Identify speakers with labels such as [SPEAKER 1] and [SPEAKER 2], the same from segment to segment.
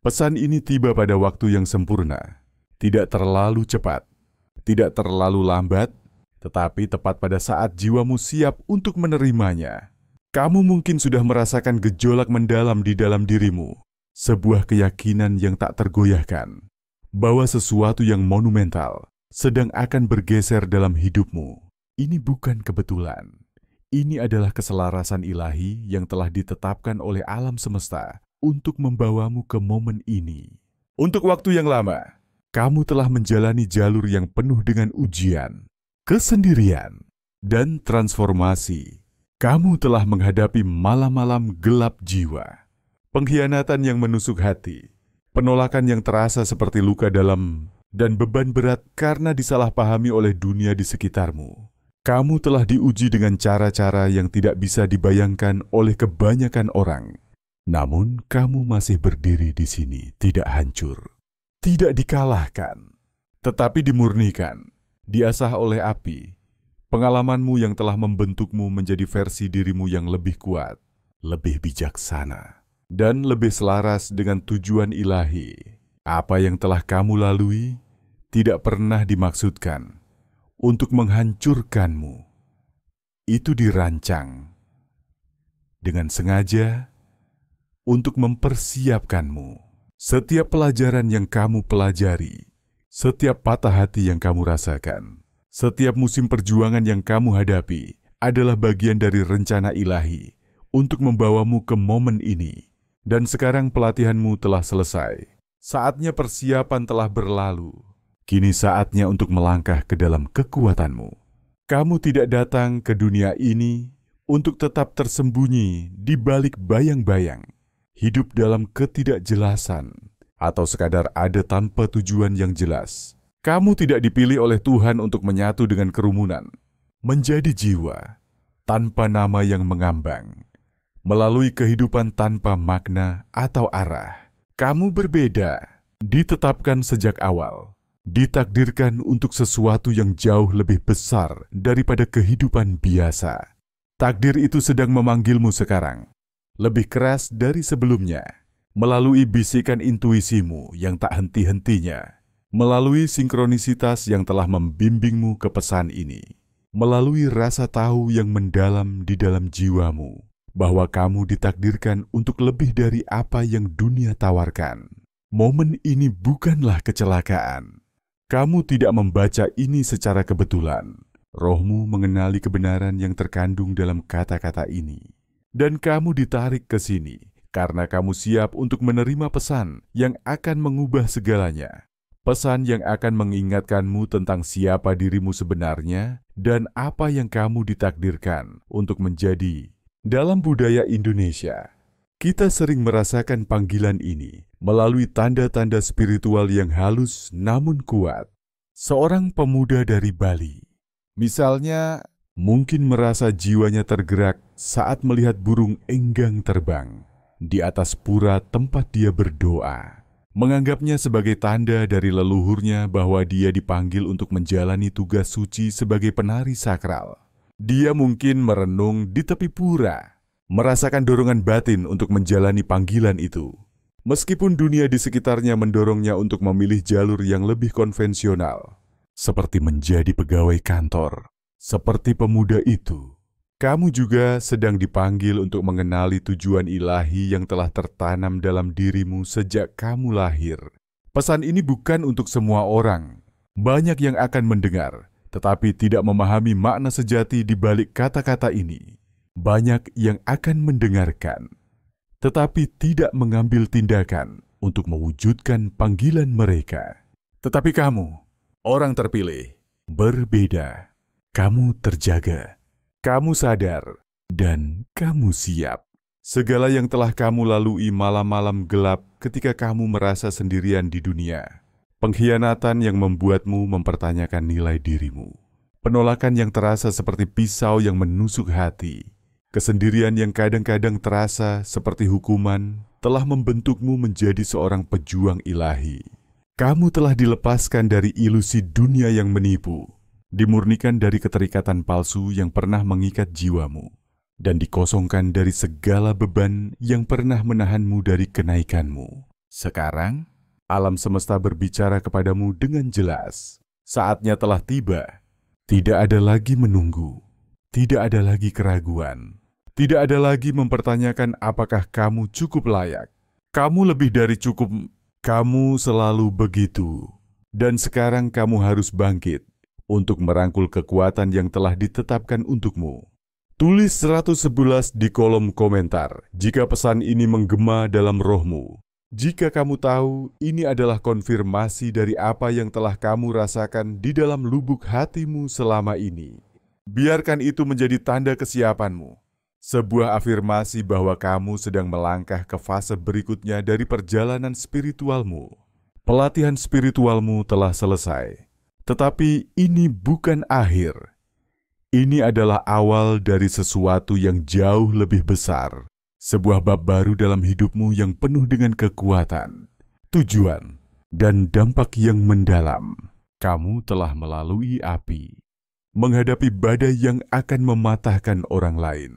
[SPEAKER 1] Pesan ini tiba pada waktu yang sempurna, tidak terlalu cepat, tidak terlalu lambat, tetapi tepat pada saat jiwamu siap untuk menerimanya. Kamu mungkin sudah merasakan gejolak mendalam di dalam dirimu, sebuah keyakinan yang tak tergoyahkan, bahwa sesuatu yang monumental sedang akan bergeser dalam hidupmu. Ini bukan kebetulan. Ini adalah keselarasan ilahi yang telah ditetapkan oleh alam semesta untuk membawamu ke momen ini. Untuk waktu yang lama, kamu telah menjalani jalur yang penuh dengan ujian, kesendirian, dan transformasi. Kamu telah menghadapi malam-malam gelap jiwa, pengkhianatan yang menusuk hati, penolakan yang terasa seperti luka dalam, dan beban berat karena disalahpahami oleh dunia di sekitarmu. Kamu telah diuji dengan cara-cara yang tidak bisa dibayangkan oleh kebanyakan orang. Namun, kamu masih berdiri di sini, tidak hancur, tidak dikalahkan, tetapi dimurnikan, diasah oleh api. Pengalamanmu yang telah membentukmu menjadi versi dirimu yang lebih kuat, lebih bijaksana, dan lebih selaras dengan tujuan ilahi. Apa yang telah kamu lalui tidak pernah dimaksudkan untuk menghancurkanmu. Itu dirancang dengan sengaja untuk mempersiapkanmu. Setiap pelajaran yang kamu pelajari, setiap patah hati yang kamu rasakan, setiap musim perjuangan yang kamu hadapi adalah bagian dari rencana ilahi untuk membawamu ke momen ini. Dan sekarang pelatihanmu telah selesai. Saatnya persiapan telah berlalu. Kini saatnya untuk melangkah ke dalam kekuatanmu. Kamu tidak datang ke dunia ini untuk tetap tersembunyi di balik bayang-bayang, hidup dalam ketidakjelasan, atau sekadar ada tanpa tujuan yang jelas. Kamu tidak dipilih oleh Tuhan untuk menyatu dengan kerumunan, menjadi jiwa tanpa nama yang mengambang, melalui kehidupan tanpa makna atau arah. Kamu berbeda, ditetapkan sejak awal, ditakdirkan untuk sesuatu yang jauh lebih besar daripada kehidupan biasa. Takdir itu sedang memanggilmu sekarang, lebih keras dari sebelumnya, melalui bisikan intuisimu yang tak henti-hentinya. Melalui sinkronisitas yang telah membimbingmu ke pesan ini, melalui rasa tahu yang mendalam di dalam jiwamu, bahwa kamu ditakdirkan untuk lebih dari apa yang dunia tawarkan. Momen ini bukanlah kecelakaan. Kamu tidak membaca ini secara kebetulan. Rohmu mengenali kebenaran yang terkandung dalam kata-kata ini. Dan kamu ditarik ke sini, karena kamu siap untuk menerima pesan yang akan mengubah segalanya. Pesan yang akan mengingatkanmu tentang siapa dirimu sebenarnya dan apa yang kamu ditakdirkan untuk menjadi. Dalam budaya Indonesia, kita sering merasakan panggilan ini melalui tanda-tanda spiritual yang halus namun kuat. Seorang pemuda dari Bali, misalnya, mungkin merasa jiwanya tergerak saat melihat burung enggang terbang di atas pura tempat dia berdoa. Menganggapnya sebagai tanda dari leluhurnya bahwa dia dipanggil untuk menjalani tugas suci sebagai penari sakral. Dia mungkin merenung di tepi pura, merasakan dorongan batin untuk menjalani panggilan itu. Meskipun dunia di sekitarnya mendorongnya untuk memilih jalur yang lebih konvensional, seperti menjadi pegawai kantor. Seperti pemuda itu, kamu juga sedang dipanggil untuk mengenali tujuan ilahi yang telah tertanam dalam dirimu sejak kamu lahir. Pesan ini bukan untuk semua orang. Banyak yang akan mendengar, tetapi tidak memahami makna sejati di balik kata-kata ini. Banyak yang akan mendengarkan, tetapi tidak mengambil tindakan untuk mewujudkan panggilan mereka. Tetapi kamu, orang terpilih, berbeda. Kamu terjaga. Kamu sadar, dan kamu siap. Segala yang telah kamu lalui malam-malam gelap ketika kamu merasa sendirian di dunia. Pengkhianatan yang membuatmu mempertanyakan nilai dirimu. Penolakan yang terasa seperti pisau yang menusuk hati. Kesendirian yang kadang-kadang terasa seperti hukuman telah membentukmu menjadi seorang pejuang ilahi. Kamu telah dilepaskan dari ilusi dunia yang menipu, dimurnikan dari keterikatan palsu yang pernah mengikat jiwamu, dan dikosongkan dari segala beban yang pernah menahanmu dari kenaikanmu. Sekarang, alam semesta berbicara kepadamu dengan jelas. Saatnya telah tiba. Tidak ada lagi menunggu. Tidak ada lagi keraguan. Tidak ada lagi mempertanyakan apakah kamu cukup layak. Kamu lebih dari cukup. Kamu selalu begitu. Dan sekarang kamu harus bangkit untuk merangkul kekuatan yang telah ditetapkan untukmu. Tulis 111 di kolom komentar jika pesan ini menggema dalam rohmu. Jika kamu tahu ini adalah konfirmasi dari apa yang telah kamu rasakan di dalam lubuk hatimu selama ini. Biarkan itu menjadi tanda kesiapanmu. Sebuah afirmasi bahwa kamu sedang melangkah ke fase berikutnya dari perjalanan spiritualmu. Pelatihan spiritualmu telah selesai. Tetapi ini bukan akhir. Ini adalah awal dari sesuatu yang jauh lebih besar. Sebuah bab baru dalam hidupmu yang penuh dengan kekuatan, tujuan, dan dampak yang mendalam. Kamu telah melalui api, menghadapi badai yang akan mematahkan orang lain.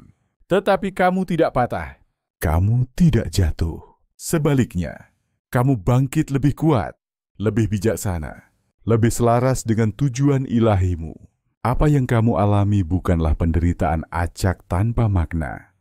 [SPEAKER 1] Tetapi kamu tidak patah. Kamu tidak jatuh. Sebaliknya, kamu bangkit lebih kuat, lebih bijaksana, lebih selaras dengan tujuan ilahimu. Apa yang kamu alami bukanlah penderitaan acak tanpa makna.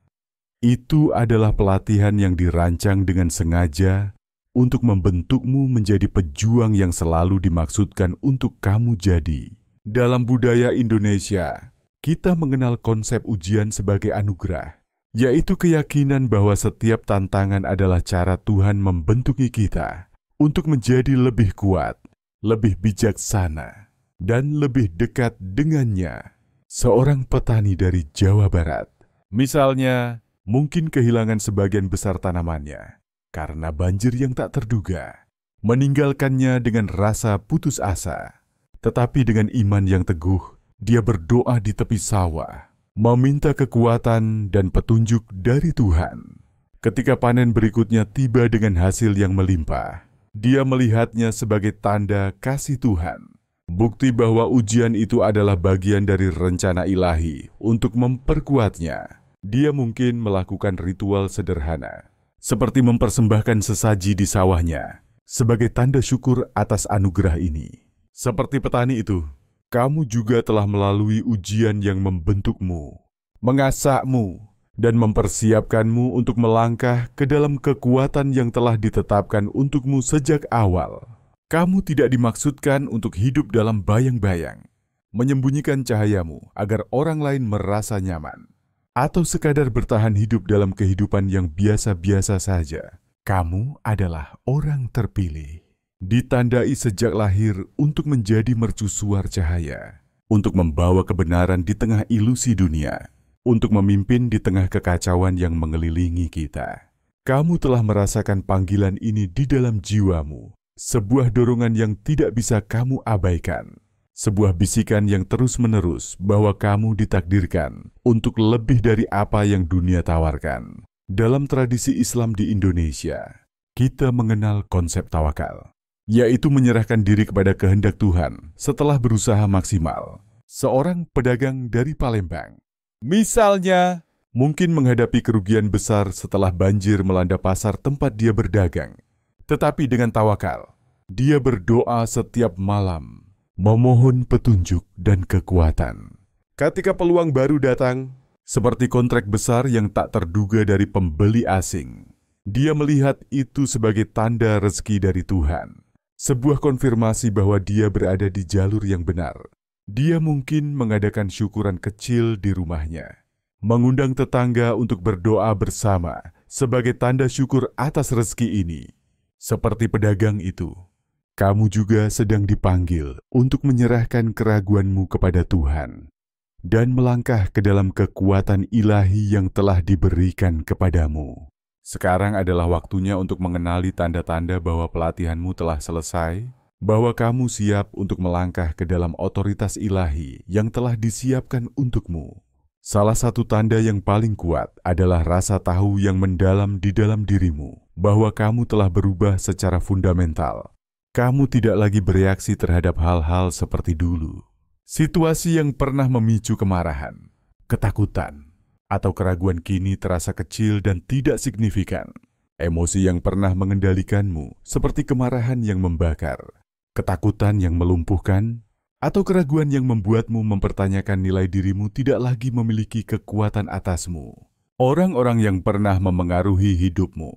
[SPEAKER 1] Itu adalah pelatihan yang dirancang dengan sengaja untuk membentukmu menjadi pejuang yang selalu dimaksudkan untuk kamu jadi. Dalam budaya Indonesia, kita mengenal konsep ujian sebagai anugerah, yaitu keyakinan bahwa setiap tantangan adalah cara Tuhan membentuki kita untuk menjadi lebih kuat, lebih bijaksana, dan lebih dekat dengannya. Seorang petani dari Jawa Barat, misalnya, mungkin kehilangan sebagian besar tanamannya karena banjir yang tak terduga, meninggalkannya dengan rasa putus asa. Tetapi dengan iman yang teguh, dia berdoa di tepi sawah, meminta kekuatan dan petunjuk dari Tuhan. Ketika panen berikutnya tiba dengan hasil yang melimpah, dia melihatnya sebagai tanda kasih Tuhan. Bukti bahwa ujian itu adalah bagian dari rencana ilahi untuk memperkuatnya. Dia mungkin melakukan ritual sederhana, seperti mempersembahkan sesaji di sawahnya, sebagai tanda syukur atas anugerah ini. Seperti petani itu, kamu juga telah melalui ujian yang membentukmu, mengasahmu, dan mempersiapkanmu untuk melangkah ke dalam kekuatan yang telah ditetapkan untukmu sejak awal. Kamu tidak dimaksudkan untuk hidup dalam bayang-bayang, menyembunyikan cahayamu agar orang lain merasa nyaman, atau sekadar bertahan hidup dalam kehidupan yang biasa-biasa saja. Kamu adalah orang terpilih, ditandai sejak lahir untuk menjadi mercusuar cahaya, untuk membawa kebenaran di tengah ilusi dunia, untuk memimpin di tengah kekacauan yang mengelilingi kita. Kamu telah merasakan panggilan ini di dalam jiwamu, sebuah dorongan yang tidak bisa kamu abaikan, sebuah bisikan yang terus-menerus bahwa kamu ditakdirkan untuk lebih dari apa yang dunia tawarkan. Dalam tradisi Islam di Indonesia, kita mengenal konsep tawakal, yaitu menyerahkan diri kepada kehendak Tuhan setelah berusaha maksimal. Seorang pedagang dari Palembang, misalnya, mungkin menghadapi kerugian besar setelah banjir melanda pasar tempat dia berdagang. Tetapi dengan tawakal, dia berdoa setiap malam, memohon petunjuk dan kekuatan. Ketika peluang baru datang, seperti kontrak besar yang tak terduga dari pembeli asing, dia melihat itu sebagai tanda rezeki dari Tuhan. Sebuah konfirmasi bahwa dia berada di jalur yang benar. Dia mungkin mengadakan syukuran kecil di rumahnya, mengundang tetangga untuk berdoa bersama sebagai tanda syukur atas rezeki ini. Seperti pedagang itu, kamu juga sedang dipanggil untuk menyerahkan keraguanmu kepada Tuhan dan melangkah ke dalam kekuatan ilahi yang telah diberikan kepadamu. Sekarang adalah waktunya untuk mengenali tanda-tanda bahwa pelatihanmu telah selesai, bahwa kamu siap untuk melangkah ke dalam otoritas ilahi yang telah disiapkan untukmu. Salah satu tanda yang paling kuat adalah rasa tahu yang mendalam di dalam dirimu bahwa kamu telah berubah secara fundamental. Kamu tidak lagi bereaksi terhadap hal-hal seperti dulu. Situasi yang pernah memicu kemarahan, ketakutan, atau keraguan kini terasa kecil dan tidak signifikan. Emosi yang pernah mengendalikanmu, seperti kemarahan yang membakar, ketakutan yang melumpuhkan, atau keraguan yang membuatmu mempertanyakan nilai dirimu tidak lagi memiliki kekuatan atasmu. Orang-orang yang pernah memengaruhi hidupmu,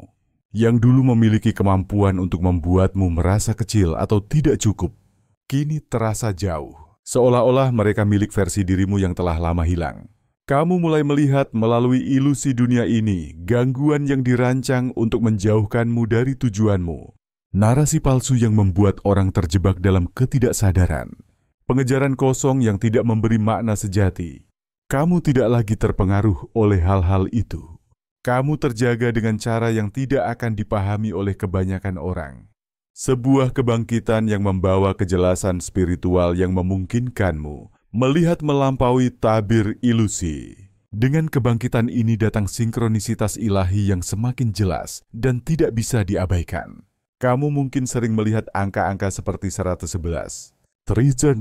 [SPEAKER 1] yang dulu memiliki kemampuan untuk membuatmu merasa kecil atau tidak cukup, kini terasa jauh, seolah-olah mereka milik versi dirimu yang telah lama hilang. Kamu mulai melihat melalui ilusi dunia ini gangguan yang dirancang untuk menjauhkanmu dari tujuanmu. Narasi palsu yang membuat orang terjebak dalam ketidaksadaran. Pengejaran kosong yang tidak memberi makna sejati. Kamu tidak lagi terpengaruh oleh hal-hal itu. Kamu terjaga dengan cara yang tidak akan dipahami oleh kebanyakan orang. Sebuah kebangkitan yang membawa kejelasan spiritual yang memungkinkanmu melihat melampaui tabir ilusi. Dengan kebangkitan ini datang sinkronisitas ilahi yang semakin jelas dan tidak bisa diabaikan. Kamu mungkin sering melihat angka-angka seperti 111, 300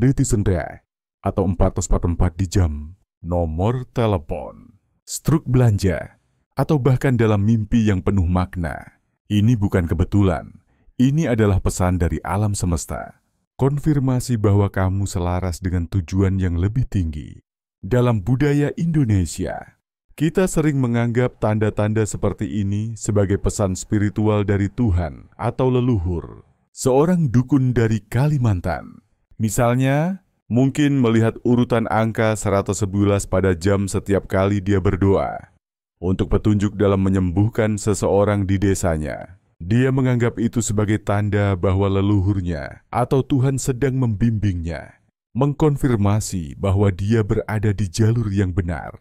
[SPEAKER 1] atau 444 di jam, nomor telepon, struk belanja, atau bahkan dalam mimpi yang penuh makna. Ini bukan kebetulan, ini adalah pesan dari alam semesta. Konfirmasi bahwa kamu selaras dengan tujuan yang lebih tinggi. Dalam budaya Indonesia, kita sering menganggap tanda-tanda seperti ini sebagai pesan spiritual dari Tuhan atau leluhur. Seorang dukun dari Kalimantan, misalnya, mungkin melihat urutan angka 111 pada jam setiap kali dia berdoa untuk petunjuk dalam menyembuhkan seseorang di desanya. Dia menganggap itu sebagai tanda bahwa leluhurnya atau Tuhan sedang membimbingnya, mengkonfirmasi bahwa dia berada di jalur yang benar.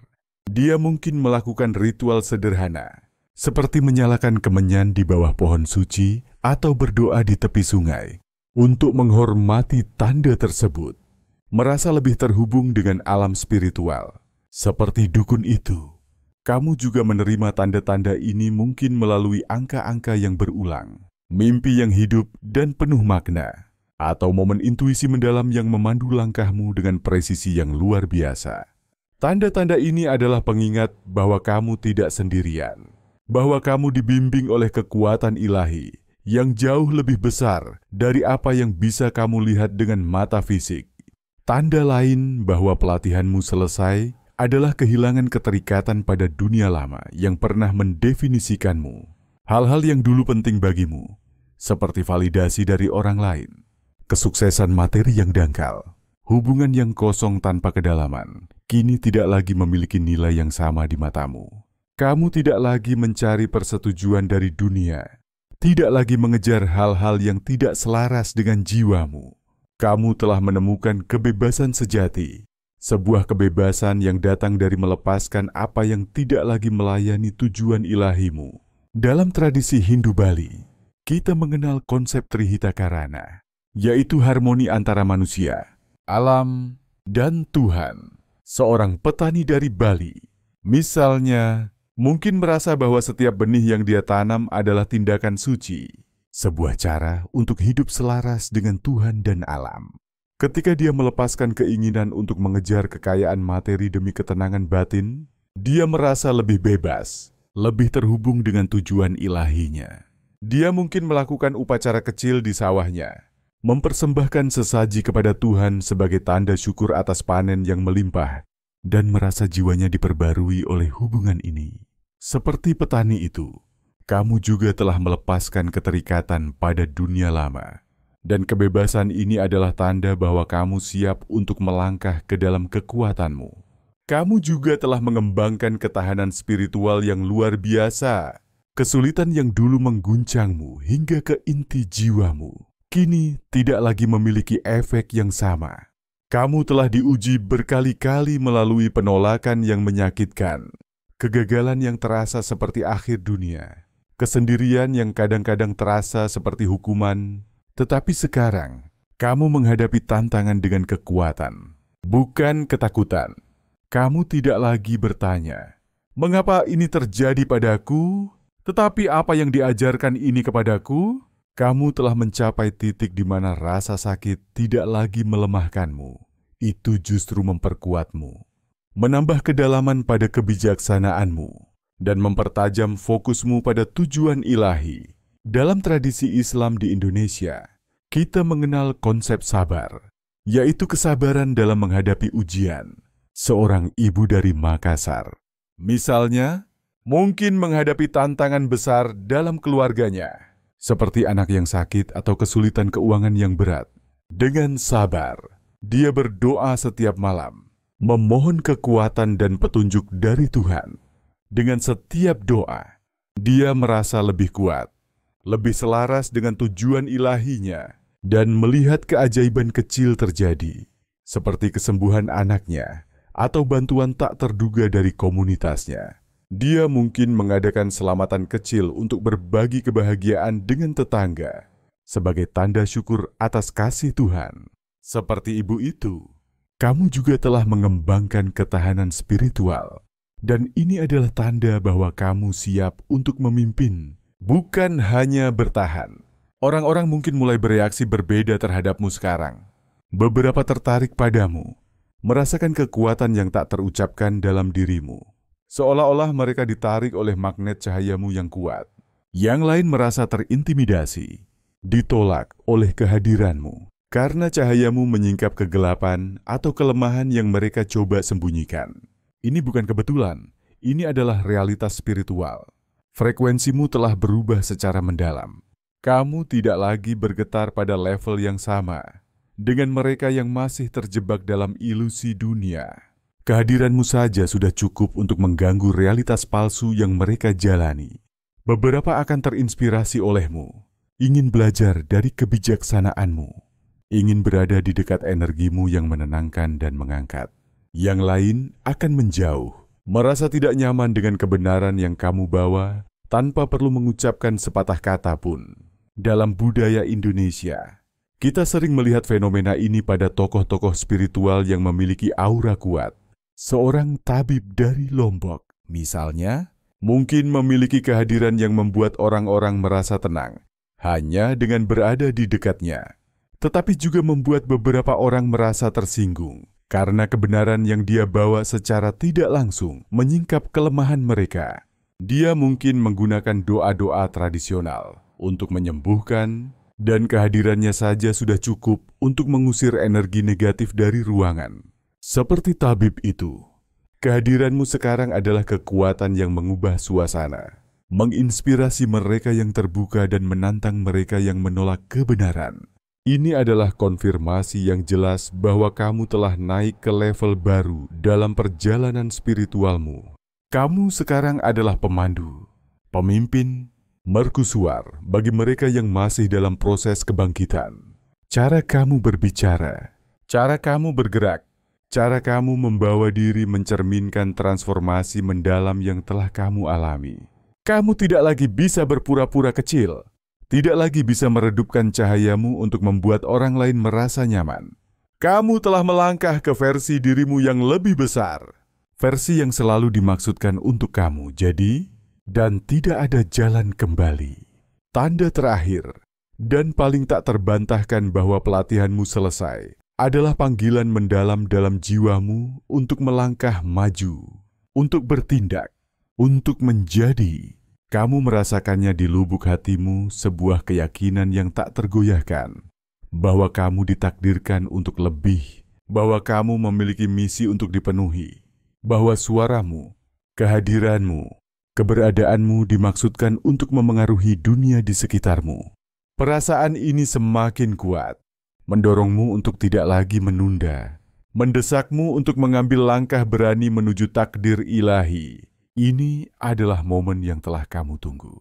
[SPEAKER 1] Dia mungkin melakukan ritual sederhana, seperti menyalakan kemenyan di bawah pohon suci atau berdoa di tepi sungai, untuk menghormati tanda tersebut, merasa lebih terhubung dengan alam spiritual. Seperti dukun itu, kamu juga menerima tanda-tanda ini mungkin melalui angka-angka yang berulang, mimpi yang hidup dan penuh makna, atau momen intuisi mendalam yang memandu langkahmu dengan presisi yang luar biasa. Tanda-tanda ini adalah pengingat bahwa kamu tidak sendirian, bahwa kamu dibimbing oleh kekuatan ilahi yang jauh lebih besar dari apa yang bisa kamu lihat dengan mata fisik. Tanda lain bahwa pelatihanmu selesai adalah kehilangan keterikatan pada dunia lama yang pernah mendefinisikanmu. Hal-hal yang dulu penting bagimu, seperti validasi dari orang lain, kesuksesan materi yang dangkal, hubungan yang kosong tanpa kedalaman, kini tidak lagi memiliki nilai yang sama di matamu. Kamu tidak lagi mencari persetujuan dari dunia, tidak lagi mengejar hal-hal yang tidak selaras dengan jiwamu. Kamu telah menemukan kebebasan sejati, sebuah kebebasan yang datang dari melepaskan apa yang tidak lagi melayani tujuan ilahimu. Dalam tradisi Hindu Bali, kita mengenal konsep Trihita Karana, yaitu harmoni antara manusia, alam, dan Tuhan. Seorang petani dari Bali, misalnya, mungkin merasa bahwa setiap benih yang dia tanam adalah tindakan suci, sebuah cara untuk hidup selaras dengan Tuhan dan alam. Ketika dia melepaskan keinginan untuk mengejar kekayaan materi demi ketenangan batin, dia merasa lebih bebas, lebih terhubung dengan tujuan ilahinya. Dia mungkin melakukan upacara kecil di sawahnya, mempersembahkan sesaji kepada Tuhan sebagai tanda syukur atas panen yang melimpah, dan merasa jiwanya diperbarui oleh hubungan ini. Seperti petani itu, kamu juga telah melepaskan keterikatan pada dunia lama. Dan kebebasan ini adalah tanda bahwa kamu siap untuk melangkah ke dalam kekuatanmu. Kamu juga telah mengembangkan ketahanan spiritual yang luar biasa. Kesulitan yang dulu mengguncangmu hingga ke inti jiwamu, kini tidak lagi memiliki efek yang sama. Kamu telah diuji berkali-kali melalui penolakan yang menyakitkan, kegagalan yang terasa seperti akhir dunia, kesendirian yang kadang-kadang terasa seperti hukuman. Tetapi sekarang, kamu menghadapi tantangan dengan kekuatan, bukan ketakutan. Kamu tidak lagi bertanya, "Mengapa ini terjadi padaku?" Tetapi apa yang diajarkan ini kepadaku? Kamu telah mencapai titik di mana rasa sakit tidak lagi melemahkanmu. Itu justru memperkuatmu, menambah kedalaman pada kebijaksanaanmu, dan mempertajam fokusmu pada tujuan ilahi. Dalam tradisi Islam di Indonesia, kita mengenal konsep sabar, yaitu kesabaran dalam menghadapi ujian. Seorang ibu dari Makassar, misalnya, mungkin menghadapi tantangan besar dalam keluarganya, seperti anak yang sakit atau kesulitan keuangan yang berat. Dengan sabar, dia berdoa setiap malam, memohon kekuatan dan petunjuk dari Tuhan. Dengan setiap doa, dia merasa lebih kuat, lebih selaras dengan tujuan ilahinya, dan melihat keajaiban kecil terjadi, seperti kesembuhan anaknya atau bantuan tak terduga dari komunitasnya. Dia mungkin mengadakan selamatan kecil untuk berbagi kebahagiaan dengan tetangga, sebagai tanda syukur atas kasih Tuhan. Seperti ibu itu, kamu juga telah mengembangkan ketahanan spiritual. Dan ini adalah tanda bahwa kamu siap untuk memimpin, bukan hanya bertahan. Orang-orang mungkin mulai bereaksi berbeda terhadapmu sekarang. Beberapa tertarik padamu, merasakan kekuatan yang tak terucapkan dalam dirimu. Seolah-olah mereka ditarik oleh magnet cahayamu yang kuat. Yang lain merasa terintimidasi, ditolak oleh kehadiranmu, karena cahayamu menyingkap kegelapan atau kelemahan yang mereka coba sembunyikan. Ini bukan kebetulan, ini adalah realitas spiritual. Frekuensimu telah berubah secara mendalam. Kamu tidak lagi bergetar pada level yang sama dengan mereka yang masih terjebak dalam ilusi dunia. Kehadiranmu saja sudah cukup untuk mengganggu realitas palsu yang mereka jalani. Beberapa akan terinspirasi olehmu, ingin belajar dari kebijaksanaanmu, ingin berada di dekat energimu yang menenangkan dan mengangkat. Yang lain akan menjauh, merasa tidak nyaman dengan kebenaran yang kamu bawa tanpa perlu mengucapkan sepatah kata pun. Dalam budaya Indonesia, kita sering melihat fenomena ini pada tokoh-tokoh spiritual yang memiliki aura kuat. Seorang tabib dari Lombok, misalnya, mungkin memiliki kehadiran yang membuat orang-orang merasa tenang hanya dengan berada di dekatnya, tetapi juga membuat beberapa orang merasa tersinggung karena kebenaran yang dia bawa secara tidak langsung menyingkap kelemahan mereka. Dia mungkin menggunakan doa-doa tradisional untuk menyembuhkan, dan kehadirannya saja sudah cukup untuk mengusir energi negatif dari ruangan. Seperti tabib itu, kehadiranmu sekarang adalah kekuatan yang mengubah suasana, menginspirasi mereka yang terbuka dan menantang mereka yang menolak kebenaran. Ini adalah konfirmasi yang jelas bahwa kamu telah naik ke level baru dalam perjalanan spiritualmu. Kamu sekarang adalah pemandu, pemimpin, mercusuar bagi mereka yang masih dalam proses kebangkitan. Cara kamu berbicara, cara kamu bergerak, cara kamu membawa diri mencerminkan transformasi mendalam yang telah kamu alami. Kamu tidak lagi bisa berpura-pura kecil. Tidak lagi bisa meredupkan cahayamu untuk membuat orang lain merasa nyaman. Kamu telah melangkah ke versi dirimu yang lebih besar. Versi yang selalu dimaksudkan untuk kamu, dan tidak ada jalan kembali. Tanda terakhir, dan paling tak terbantahkan bahwa pelatihanmu selesai, adalah panggilan mendalam dalam jiwamu untuk melangkah maju, untuk bertindak, untuk menjadi. Kamu merasakannya di lubuk hatimu sebuah keyakinan yang tak tergoyahkan, bahwa kamu ditakdirkan untuk lebih, bahwa kamu memiliki misi untuk dipenuhi, bahwa suaramu, kehadiranmu, keberadaanmu dimaksudkan untuk memengaruhi dunia di sekitarmu. Perasaan ini semakin kuat, mendorongmu untuk tidak lagi menunda, mendesakmu untuk mengambil langkah berani menuju takdir ilahi. Ini adalah momen yang telah kamu tunggu.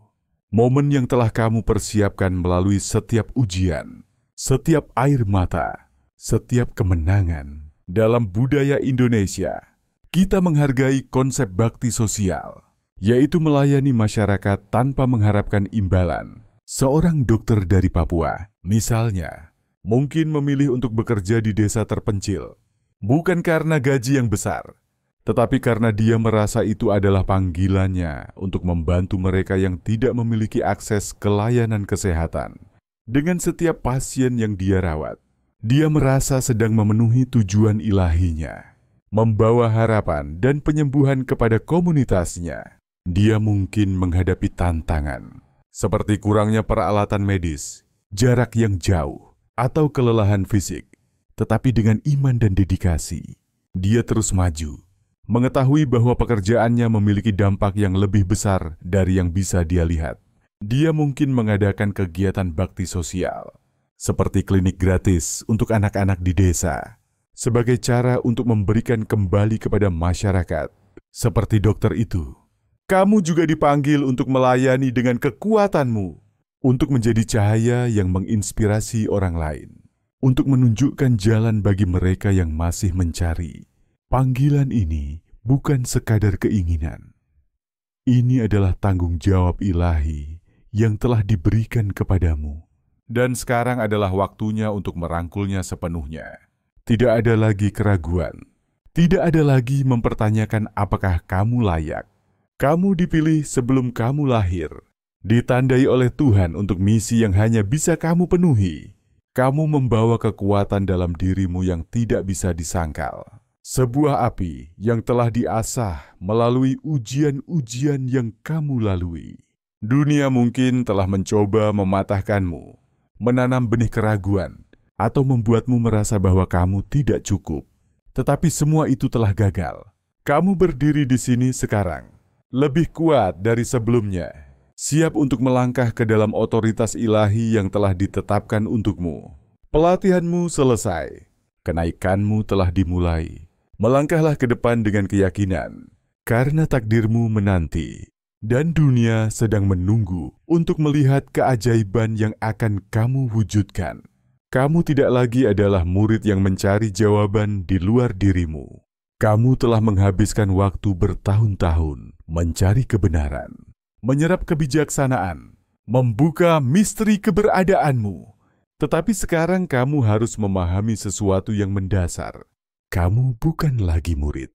[SPEAKER 1] Momen yang telah kamu persiapkan melalui setiap ujian, setiap air mata, setiap kemenangan. Dalam budaya Indonesia, kita menghargai konsep bakti sosial, yaitu melayani masyarakat tanpa mengharapkan imbalan. Seorang dokter dari Papua, misalnya, mungkin memilih untuk bekerja di desa terpencil, bukan karena gaji yang besar, tetapi karena dia merasa itu adalah panggilannya untuk membantu mereka yang tidak memiliki akses ke layanan kesehatan. Dengan setiap pasien yang dia rawat, dia merasa sedang memenuhi tujuan ilahinya, membawa harapan dan penyembuhan kepada komunitasnya. Dia mungkin menghadapi tantangan, seperti kurangnya peralatan medis, jarak yang jauh, atau kelelahan fisik. Tetapi dengan iman dan dedikasi, dia terus maju, mengetahui bahwa pekerjaannya memiliki dampak yang lebih besar dari yang bisa dia lihat. Dia mungkin mengadakan kegiatan bakti sosial, seperti klinik gratis untuk anak-anak di desa, sebagai cara untuk memberikan kembali kepada masyarakat. Seperti dokter itu, kamu juga dipanggil untuk melayani dengan kekuatanmu, untuk menjadi cahaya yang menginspirasi orang lain, untuk menunjukkan jalan bagi mereka yang masih mencari. Panggilan ini bukan sekadar keinginan. Ini adalah tanggung jawab ilahi yang telah diberikan kepadamu. Dan sekarang adalah waktunya untuk merangkulnya sepenuhnya. Tidak ada lagi keraguan. Tidak ada lagi mempertanyakan apakah kamu layak. Kamu dipilih sebelum kamu lahir, ditandai oleh Tuhan untuk misi yang hanya bisa kamu penuhi. Kamu membawa kekuatan dalam dirimu yang tidak bisa disangkal. Sebuah api yang telah diasah melalui ujian-ujian yang kamu lalui. Dunia mungkin telah mencoba mematahkanmu, menanam benih keraguan, atau membuatmu merasa bahwa kamu tidak cukup. Tetapi semua itu telah gagal. Kamu berdiri di sini sekarang, lebih kuat dari sebelumnya, siap untuk melangkah ke dalam otoritas ilahi yang telah ditetapkan untukmu. Pelatihanmu selesai, kenaikanmu telah dimulai. Melangkahlah ke depan dengan keyakinan, karena takdirmu menanti, dan dunia sedang menunggu untuk melihat keajaiban yang akan kamu wujudkan. Kamu tidak lagi adalah murid yang mencari jawaban di luar dirimu. Kamu telah menghabiskan waktu bertahun-tahun mencari kebenaran, menyerap kebijaksanaan, membuka misteri keberadaanmu. Tetapi sekarang kamu harus memahami sesuatu yang mendasar. Kamu bukan lagi murid.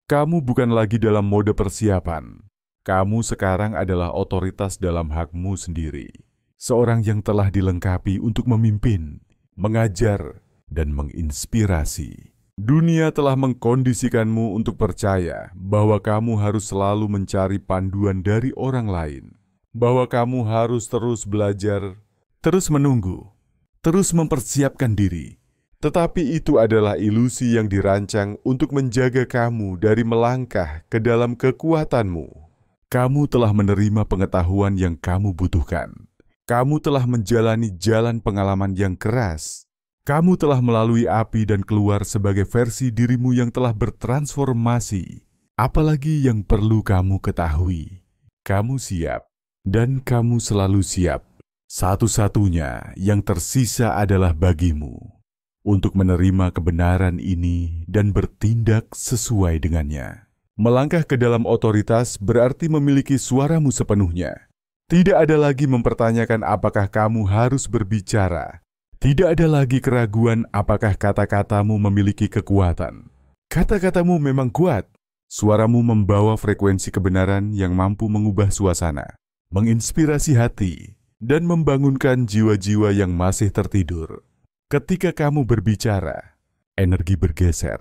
[SPEAKER 1] Kamu bukan lagi dalam mode persiapan. Kamu sekarang adalah otoritas dalam hakmu sendiri. Seorang yang telah dilengkapi untuk memimpin, mengajar, dan menginspirasi. Dunia telah mengkondisikanmu untuk percaya bahwa kamu harus selalu mencari panduan dari orang lain. Bahwa kamu harus terus belajar, terus menunggu, terus mempersiapkan diri. Tetapi itu adalah ilusi yang dirancang untuk menjaga kamu dari melangkah ke dalam kekuatanmu. Kamu telah menerima pengetahuan yang kamu butuhkan. Kamu telah menjalani jalan pengalaman yang keras. Kamu telah melalui api dan keluar sebagai versi dirimu yang telah bertransformasi. Apalagi yang perlu kamu ketahui? Kamu siap, dan kamu selalu siap. Satu-satunya yang tersisa adalah bagimu untuk menerima kebenaran ini dan bertindak sesuai dengannya. Melangkah ke dalam otoritas berarti memiliki suaramu sepenuhnya. Tidak ada lagi mempertanyakan apakah kamu harus berbicara. Tidak ada lagi keraguan apakah kata-katamu memiliki kekuatan. Kata-katamu memang kuat. Suaramu membawa frekuensi kebenaran yang mampu mengubah suasana, menginspirasi hati, dan membangunkan jiwa-jiwa yang masih tertidur. Ketika kamu berbicara, energi bergeser.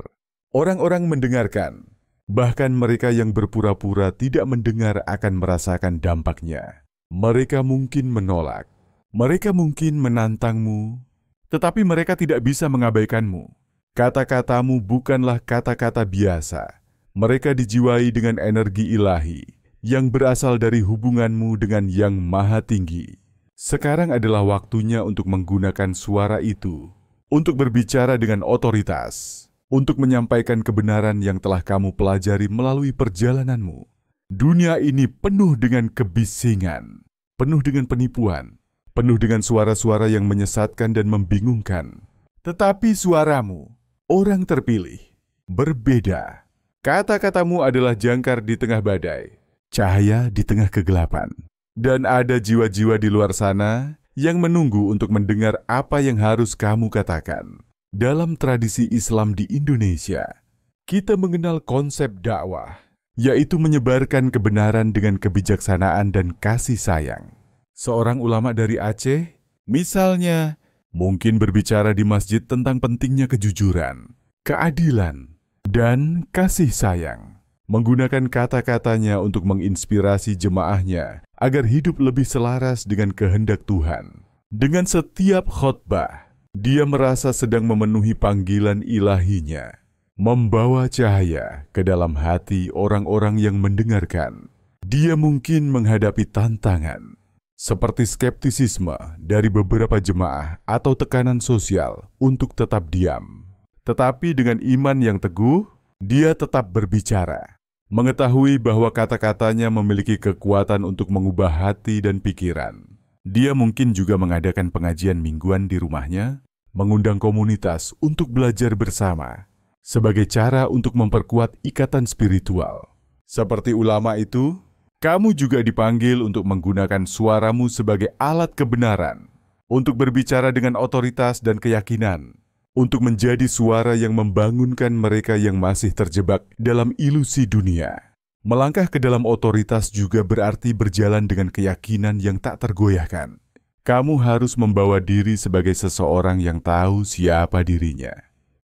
[SPEAKER 1] Orang-orang mendengarkan. Bahkan mereka yang berpura-pura tidak mendengar akan merasakan dampaknya. Mereka mungkin menolak. Mereka mungkin menantangmu. Tetapi mereka tidak bisa mengabaikanmu. Kata-katamu bukanlah kata-kata biasa. Mereka dijiwai dengan energi ilahi yang berasal dari hubunganmu dengan Yang Maha Tinggi. Sekarang adalah waktunya untuk menggunakan suara itu, untuk berbicara dengan otoritas, untuk menyampaikan kebenaran yang telah kamu pelajari melalui perjalananmu. Dunia ini penuh dengan kebisingan, penuh dengan penipuan, penuh dengan suara-suara yang menyesatkan dan membingungkan. Tetapi suaramu, orang terpilih, berbeda. Kata-katamu adalah jangkar di tengah badai, cahaya di tengah kegelapan. Dan ada jiwa-jiwa di luar sana yang menunggu untuk mendengar apa yang harus kamu katakan. Dalam tradisi Islam di Indonesia, kita mengenal konsep dakwah, yaitu menyebarkan kebenaran dengan kebijaksanaan dan kasih sayang. Seorang ulama dari Aceh, misalnya, mungkin berbicara di masjid tentang pentingnya kejujuran, keadilan, dan kasih sayang. menggunakan kata-katanya untuk menginspirasi jemaahnya agar hidup lebih selaras dengan kehendak Tuhan. Dengan setiap khotbah, dia merasa sedang memenuhi panggilan ilahinya, membawa cahaya ke dalam hati orang-orang yang mendengarkan. Dia mungkin menghadapi tantangan, seperti skeptisisme dari beberapa jemaah atau tekanan sosial untuk tetap diam. Tetapi dengan iman yang teguh, dia tetap berbicara, mengetahui bahwa kata-katanya memiliki kekuatan untuk mengubah hati dan pikiran. Dia mungkin juga mengadakan pengajian mingguan di rumahnya, mengundang komunitas untuk belajar bersama, sebagai cara untuk memperkuat ikatan spiritual. Seperti ulama itu, kamu juga dipanggil untuk menggunakan suaramu sebagai alat kebenaran, untuk berbicara dengan otoritas dan keyakinan, untuk menjadi suara yang membangunkan mereka yang masih terjebak dalam ilusi dunia. Melangkah ke dalam otoritas juga berarti berjalan dengan keyakinan yang tak tergoyahkan. Kamu harus membawa diri sebagai seseorang yang tahu siapa dirinya,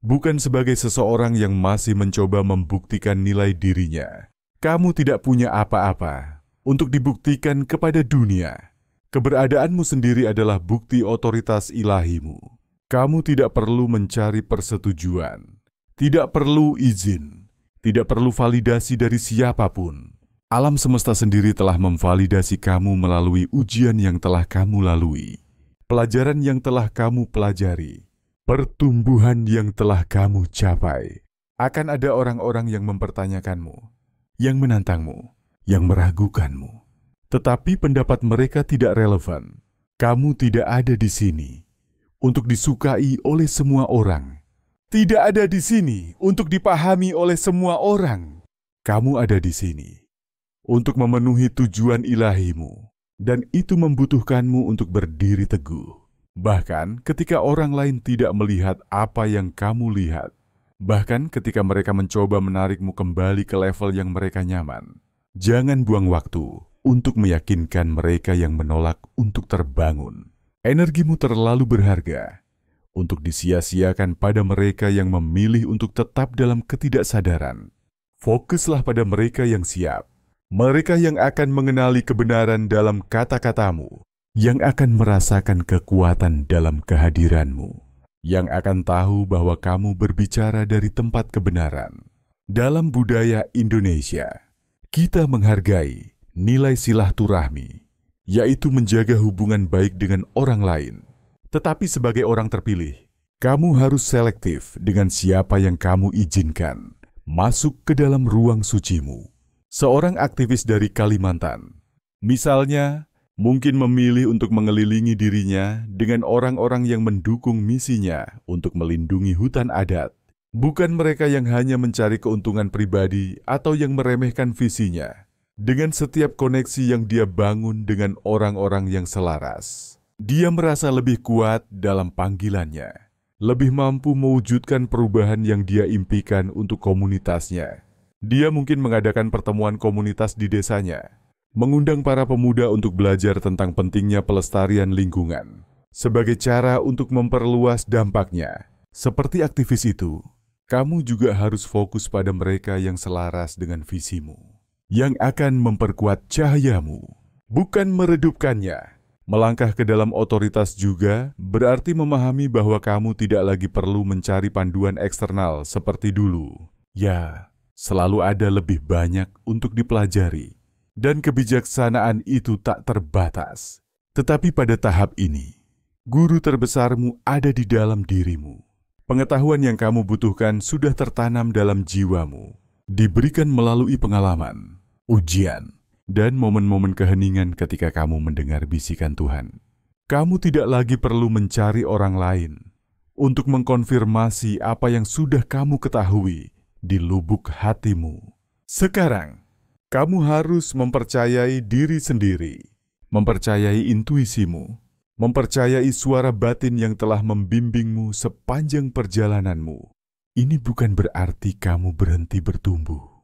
[SPEAKER 1] bukan sebagai seseorang yang masih mencoba membuktikan nilai dirinya. Kamu tidak punya apa-apa untuk dibuktikan kepada dunia. Keberadaanmu sendiri adalah bukti otoritas ilahimu. Kamu tidak perlu mencari persetujuan, tidak perlu izin, tidak perlu validasi dari siapapun. Alam semesta sendiri telah memvalidasi kamu melalui ujian yang telah kamu lalui, pelajaran yang telah kamu pelajari, pertumbuhan yang telah kamu capai. Akan ada orang-orang yang mempertanyakanmu, yang menantangmu, yang meragukanmu. Tetapi pendapat mereka tidak relevan. Kamu tidak ada di sini untuk disukai oleh semua orang. Tidak ada di sini untuk dipahami oleh semua orang. Kamu ada di sini untuk memenuhi tujuan ilahimu, dan itu membutuhkanmu untuk berdiri teguh. Bahkan ketika orang lain tidak melihat apa yang kamu lihat, bahkan ketika mereka mencoba menarikmu kembali ke level yang mereka nyaman, jangan buang waktu untuk meyakinkan mereka yang menolak untuk terbangun. Energimu terlalu berharga untuk disia-siakan pada mereka yang memilih untuk tetap dalam ketidaksadaran. Fokuslah pada mereka yang siap, mereka yang akan mengenali kebenaran dalam kata-katamu, yang akan merasakan kekuatan dalam kehadiranmu, yang akan tahu bahwa kamu berbicara dari tempat kebenaran. Dalam budaya Indonesia, kita menghargai nilai silaturahmi, yaitu menjaga hubungan baik dengan orang lain. Tetapi sebagai orang terpilih, kamu harus selektif dengan siapa yang kamu izinkan masuk ke dalam ruang sucimu. Seorang aktivis dari Kalimantan, misalnya, mungkin memilih untuk mengelilingi dirinya dengan orang-orang yang mendukung misinya untuk melindungi hutan adat. Bukan mereka yang hanya mencari keuntungan pribadi atau yang meremehkan visinya. Dengan setiap koneksi yang dia bangun dengan orang-orang yang selaras, dia merasa lebih kuat dalam panggilannya, lebih mampu mewujudkan perubahan yang dia impikan untuk komunitasnya. Dia mungkin mengadakan pertemuan komunitas di desanya, mengundang para pemuda untuk belajar tentang pentingnya pelestarian lingkungan, sebagai cara untuk memperluas dampaknya. Seperti aktivis itu, kamu juga harus fokus pada mereka yang selaras dengan visimu, yang akan memperkuat cahayamu, bukan meredupkannya. Melangkah ke dalam otoritas juga berarti memahami bahwa kamu tidak lagi perlu mencari panduan eksternal seperti dulu. Ya, selalu ada lebih banyak untuk dipelajari, dan kebijaksanaan itu tak terbatas. Tetapi pada tahap ini, guru terbesarmu ada di dalam dirimu. Pengetahuan yang kamu butuhkan sudah tertanam dalam jiwamu, diberikan melalui pengalaman, ujian, dan momen-momen keheningan ketika kamu mendengar bisikan Tuhan. Kamu tidak lagi perlu mencari orang lain untuk mengkonfirmasi apa yang sudah kamu ketahui di lubuk hatimu. Sekarang, kamu harus mempercayai diri sendiri, mempercayai intuisimu, mempercayai suara batin yang telah membimbingmu sepanjang perjalananmu. Ini bukan berarti kamu berhenti bertumbuh.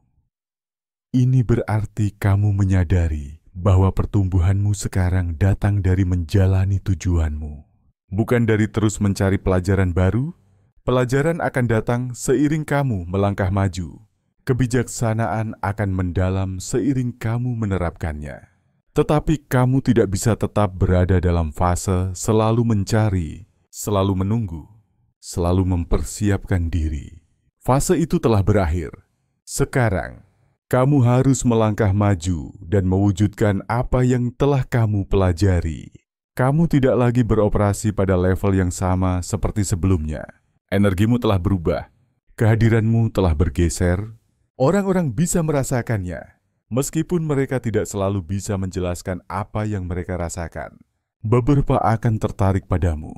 [SPEAKER 1] Ini berarti kamu menyadari bahwa pertumbuhanmu sekarang datang dari menjalani tujuanmu, bukan dari terus mencari pelajaran baru. Pelajaran akan datang seiring kamu melangkah maju. Kebijaksanaan akan mendalam seiring kamu menerapkannya. Tetapi kamu tidak bisa tetap berada dalam fase selalu mencari, selalu menunggu, selalu mempersiapkan diri. Fase itu telah berakhir. Sekarang, kamu harus melangkah maju dan mewujudkan apa yang telah kamu pelajari. Kamu tidak lagi beroperasi pada level yang sama seperti sebelumnya. Energimu telah berubah. Kehadiranmu telah bergeser. Orang-orang bisa merasakannya, meskipun mereka tidak selalu bisa menjelaskan apa yang mereka rasakan. Beberapa akan tertarik padamu,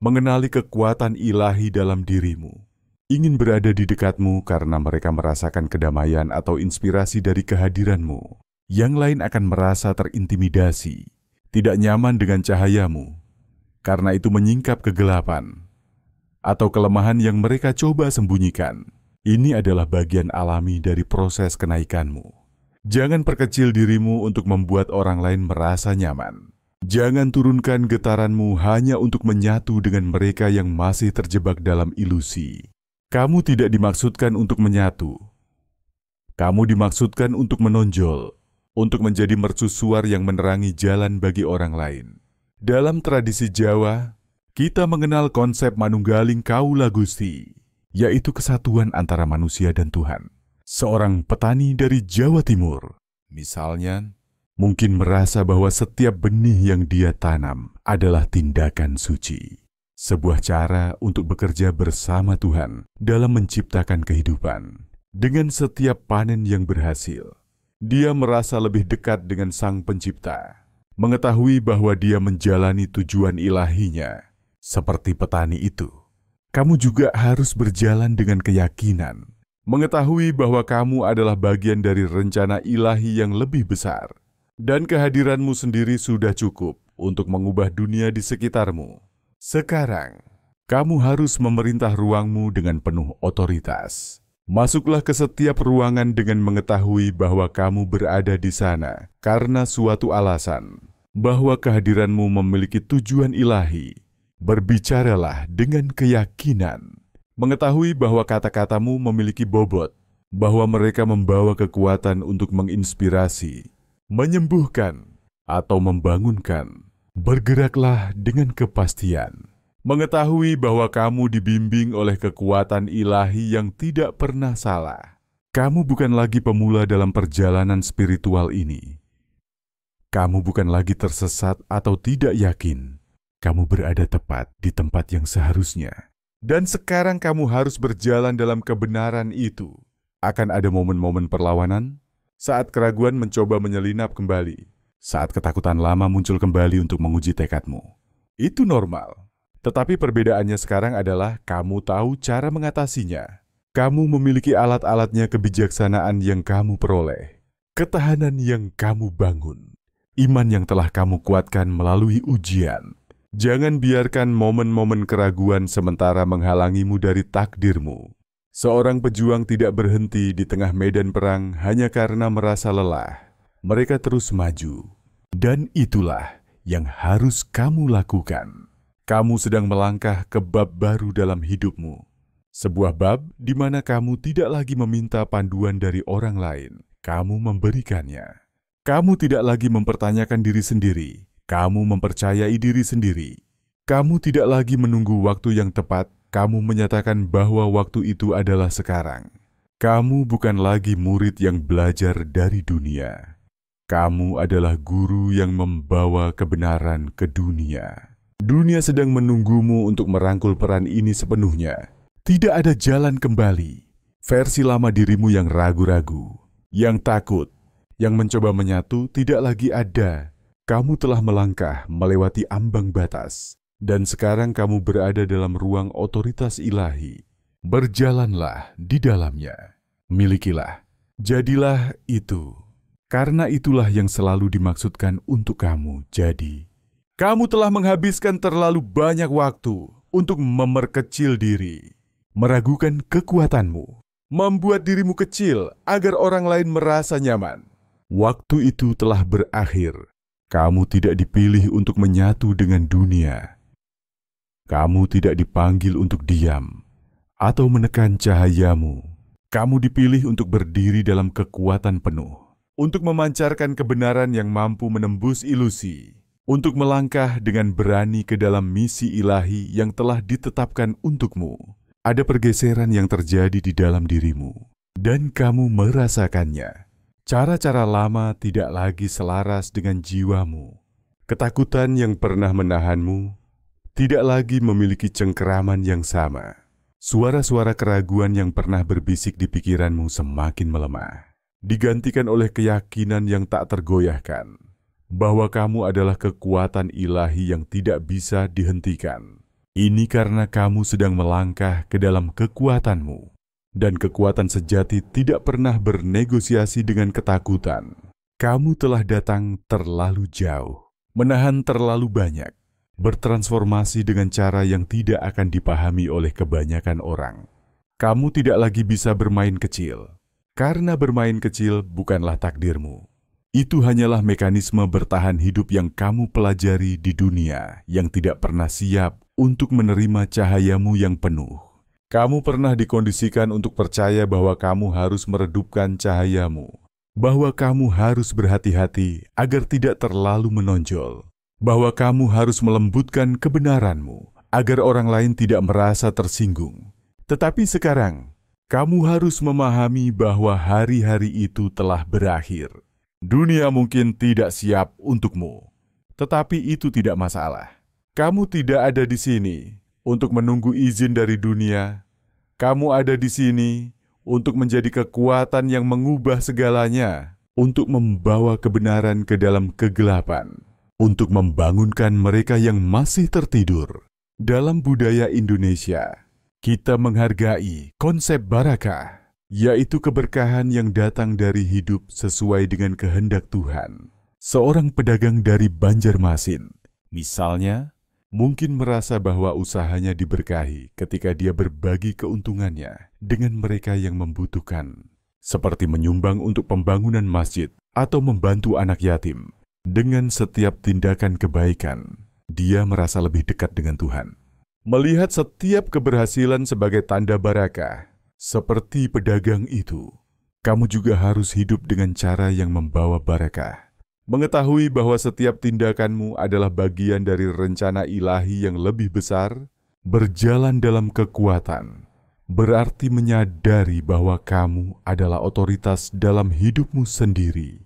[SPEAKER 1] mengenali kekuatan ilahi dalam dirimu, ingin berada di dekatmu karena mereka merasakan kedamaian atau inspirasi dari kehadiranmu. Yang lain akan merasa terintimidasi, tidak nyaman dengan cahayamu, karena itu menyingkap kegelapan atau kelemahan yang mereka coba sembunyikan. Ini adalah bagian alami dari proses kenaikanmu. Jangan perkecil dirimu untuk membuat orang lain merasa nyaman. Jangan turunkan getaranmu hanya untuk menyatu dengan mereka yang masih terjebak dalam ilusi. Kamu tidak dimaksudkan untuk menyatu. Kamu dimaksudkan untuk menonjol, untuk menjadi mercusuar yang menerangi jalan bagi orang lain. Dalam tradisi Jawa, kita mengenal konsep manunggaling kaula Gusti, yaitu kesatuan antara manusia dan Tuhan. Seorang petani dari Jawa Timur, misalnya, mungkin merasa bahwa setiap benih yang dia tanam adalah tindakan suci. Sebuah cara untuk bekerja bersama Tuhan dalam menciptakan kehidupan. Dengan setiap panen yang berhasil, dia merasa lebih dekat dengan Sang Pencipta, mengetahui bahwa dia menjalani tujuan ilahinya. Seperti petani itu, kamu juga harus berjalan dengan keyakinan, mengetahui bahwa kamu adalah bagian dari rencana ilahi yang lebih besar, dan kehadiranmu sendiri sudah cukup untuk mengubah dunia di sekitarmu. Sekarang, kamu harus memerintah ruangmu dengan penuh otoritas. Masuklah ke setiap ruangan dengan mengetahui bahwa kamu berada di sana karena suatu alasan, bahwa kehadiranmu memiliki tujuan ilahi. Berbicaralah dengan keyakinan, mengetahui bahwa kata-katamu memiliki bobot, bahwa mereka membawa kekuatan untuk menginspirasi, menyembuhkan, atau membangunkan. Bergeraklah dengan kepastian, mengetahui bahwa kamu dibimbing oleh kekuatan ilahi yang tidak pernah salah. Kamu bukan lagi pemula dalam perjalanan spiritual ini. Kamu bukan lagi tersesat atau tidak yakin. Kamu berada tepat di tempat yang seharusnya. Dan sekarang kamu harus berjalan dalam kebenaran itu. Akan ada momen-momen perlawanan, saat keraguan mencoba menyelinap kembali, saat ketakutan lama muncul kembali untuk menguji tekadmu. Itu normal. Tetapi perbedaannya sekarang adalah kamu tahu cara mengatasinya. Kamu memiliki alat-alatnya, kebijaksanaan yang kamu peroleh, ketahanan yang kamu bangun, iman yang telah kamu kuatkan melalui ujian. Jangan biarkan momen-momen keraguan sementara menghalangimu dari takdirmu. Seorang pejuang tidak berhenti di tengah medan perang hanya karena merasa lelah. Mereka terus maju. Dan itulah yang harus kamu lakukan. Kamu sedang melangkah ke bab baru dalam hidupmu. Sebuah bab di mana kamu tidak lagi meminta panduan dari orang lain. Kamu memberikannya. Kamu tidak lagi mempertanyakan diri sendiri. Kamu mempercayai diri sendiri. Kamu tidak lagi menunggu waktu yang tepat. Kamu menyatakan bahwa waktu itu adalah sekarang. Kamu bukan lagi murid yang belajar dari dunia. Kamu adalah guru yang membawa kebenaran ke dunia. Dunia sedang menunggumu untuk merangkul peran ini sepenuhnya. Tidak ada jalan kembali. Versi lama dirimu yang ragu-ragu, yang takut, yang mencoba menyatu tidak lagi ada. Kamu telah melangkah melewati ambang batas, dan sekarang kamu berada dalam ruang otoritas ilahi. Berjalanlah di dalamnya. Milikilah. Jadilah itu. Karena itulah yang selalu dimaksudkan untuk kamu jadi. Kamu telah menghabiskan terlalu banyak waktu untuk memperkecil diri, meragukan kekuatanmu, membuat dirimu kecil agar orang lain merasa nyaman. Waktu itu telah berakhir. Kamu tidak dipilih untuk menyatu dengan dunia. Kamu tidak dipanggil untuk diam atau menekan cahayamu. Kamu dipilih untuk berdiri dalam kekuatan penuh, untuk memancarkan kebenaran yang mampu menembus ilusi, untuk melangkah dengan berani ke dalam misi ilahi yang telah ditetapkan untukmu. Ada pergeseran yang terjadi di dalam dirimu, dan kamu merasakannya. Cara-cara lama tidak lagi selaras dengan jiwamu. Ketakutan yang pernah menahanmu tidak lagi memiliki cengkeraman yang sama. Suara-suara keraguan yang pernah berbisik di pikiranmu semakin melemah, digantikan oleh keyakinan yang tak tergoyahkan bahwa kamu adalah kekuatan ilahi yang tidak bisa dihentikan. Ini karena kamu sedang melangkah ke dalam kekuatanmu, dan kekuatan sejati tidak pernah bernegosiasi dengan ketakutan. Kamu telah datang terlalu jauh, menahan terlalu banyak, bertransformasi dengan cara yang tidak akan dipahami oleh kebanyakan orang. Kamu tidak lagi bisa bermain kecil, karena bermain kecil bukanlah takdirmu. Itu hanyalah mekanisme bertahan hidup yang kamu pelajari di dunia yang tidak pernah siap untuk menerima cahayamu yang penuh. Kamu pernah dikondisikan untuk percaya bahwa kamu harus meredupkan cahayamu, bahwa kamu harus berhati-hati agar tidak terlalu menonjol, bahwa kamu harus melembutkan kebenaranmu agar orang lain tidak merasa tersinggung. Tetapi sekarang, kamu harus memahami bahwa hari-hari itu telah berakhir. Dunia mungkin tidak siap untukmu, tetapi itu tidak masalah. Kamu tidak ada di sini untuk menunggu izin dari dunia. Kamu ada di sini untuk menjadi kekuatan yang mengubah segalanya, untuk membawa kebenaran ke dalam kegelapan, untuk membangunkan mereka yang masih tertidur. Dalam budaya Indonesia, kita menghargai konsep barakah, yaitu keberkahan yang datang dari hidup sesuai dengan kehendak Tuhan. Seorang pedagang dari Banjarmasin, misalnya, mungkin merasa bahwa usahanya diberkahi ketika dia berbagi keuntungannya dengan mereka yang membutuhkan, seperti menyumbang untuk pembangunan masjid atau membantu anak yatim. Dengan setiap tindakan kebaikan, dia merasa lebih dekat dengan Tuhan. Melihat setiap keberhasilan sebagai tanda barakah, seperti pedagang itu, kamu juga harus hidup dengan cara yang membawa barakah. Mengetahui bahwa setiap tindakanmu adalah bagian dari rencana ilahi yang lebih besar, berjalan dalam kekuatan, berarti menyadari bahwa kamu adalah otoritas dalam hidupmu sendiri.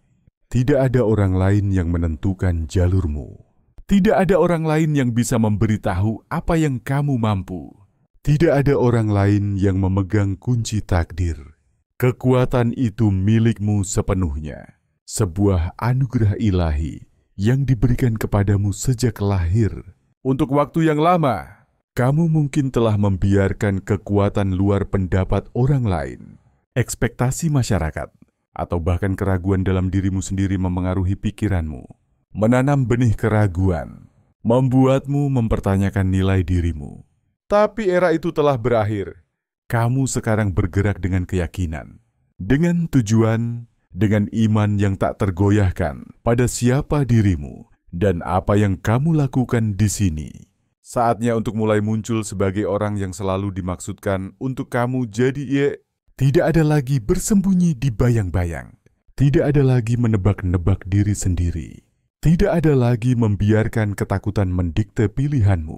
[SPEAKER 1] Tidak ada orang lain yang menentukan jalurmu. Tidak ada orang lain yang bisa memberitahu apa yang kamu mampu. Tidak ada orang lain yang memegang kunci takdir. Kekuatan itu milikmu sepenuhnya. Sebuah anugerah ilahi yang diberikan kepadamu sejak lahir. Untuk waktu yang lama, kamu mungkin telah membiarkan kekuatan luar pendapat orang lain, ekspektasi masyarakat, atau bahkan keraguan dalam dirimu sendiri memengaruhi pikiranmu, menanam benih keraguan, membuatmu mempertanyakan nilai dirimu. Tapi era itu telah berakhir. Kamu sekarang bergerak dengan keyakinan, dengan tujuan, dengan iman yang tak tergoyahkan pada siapa dirimu dan apa yang kamu lakukan di sini. Saatnya untuk mulai muncul sebagai orang yang selalu dimaksudkan untuk kamu jadi. Tidak ada lagi bersembunyi di bayang-bayang. Tidak ada lagi menebak-nebak diri sendiri. Tidak ada lagi membiarkan ketakutan mendikte pilihanmu.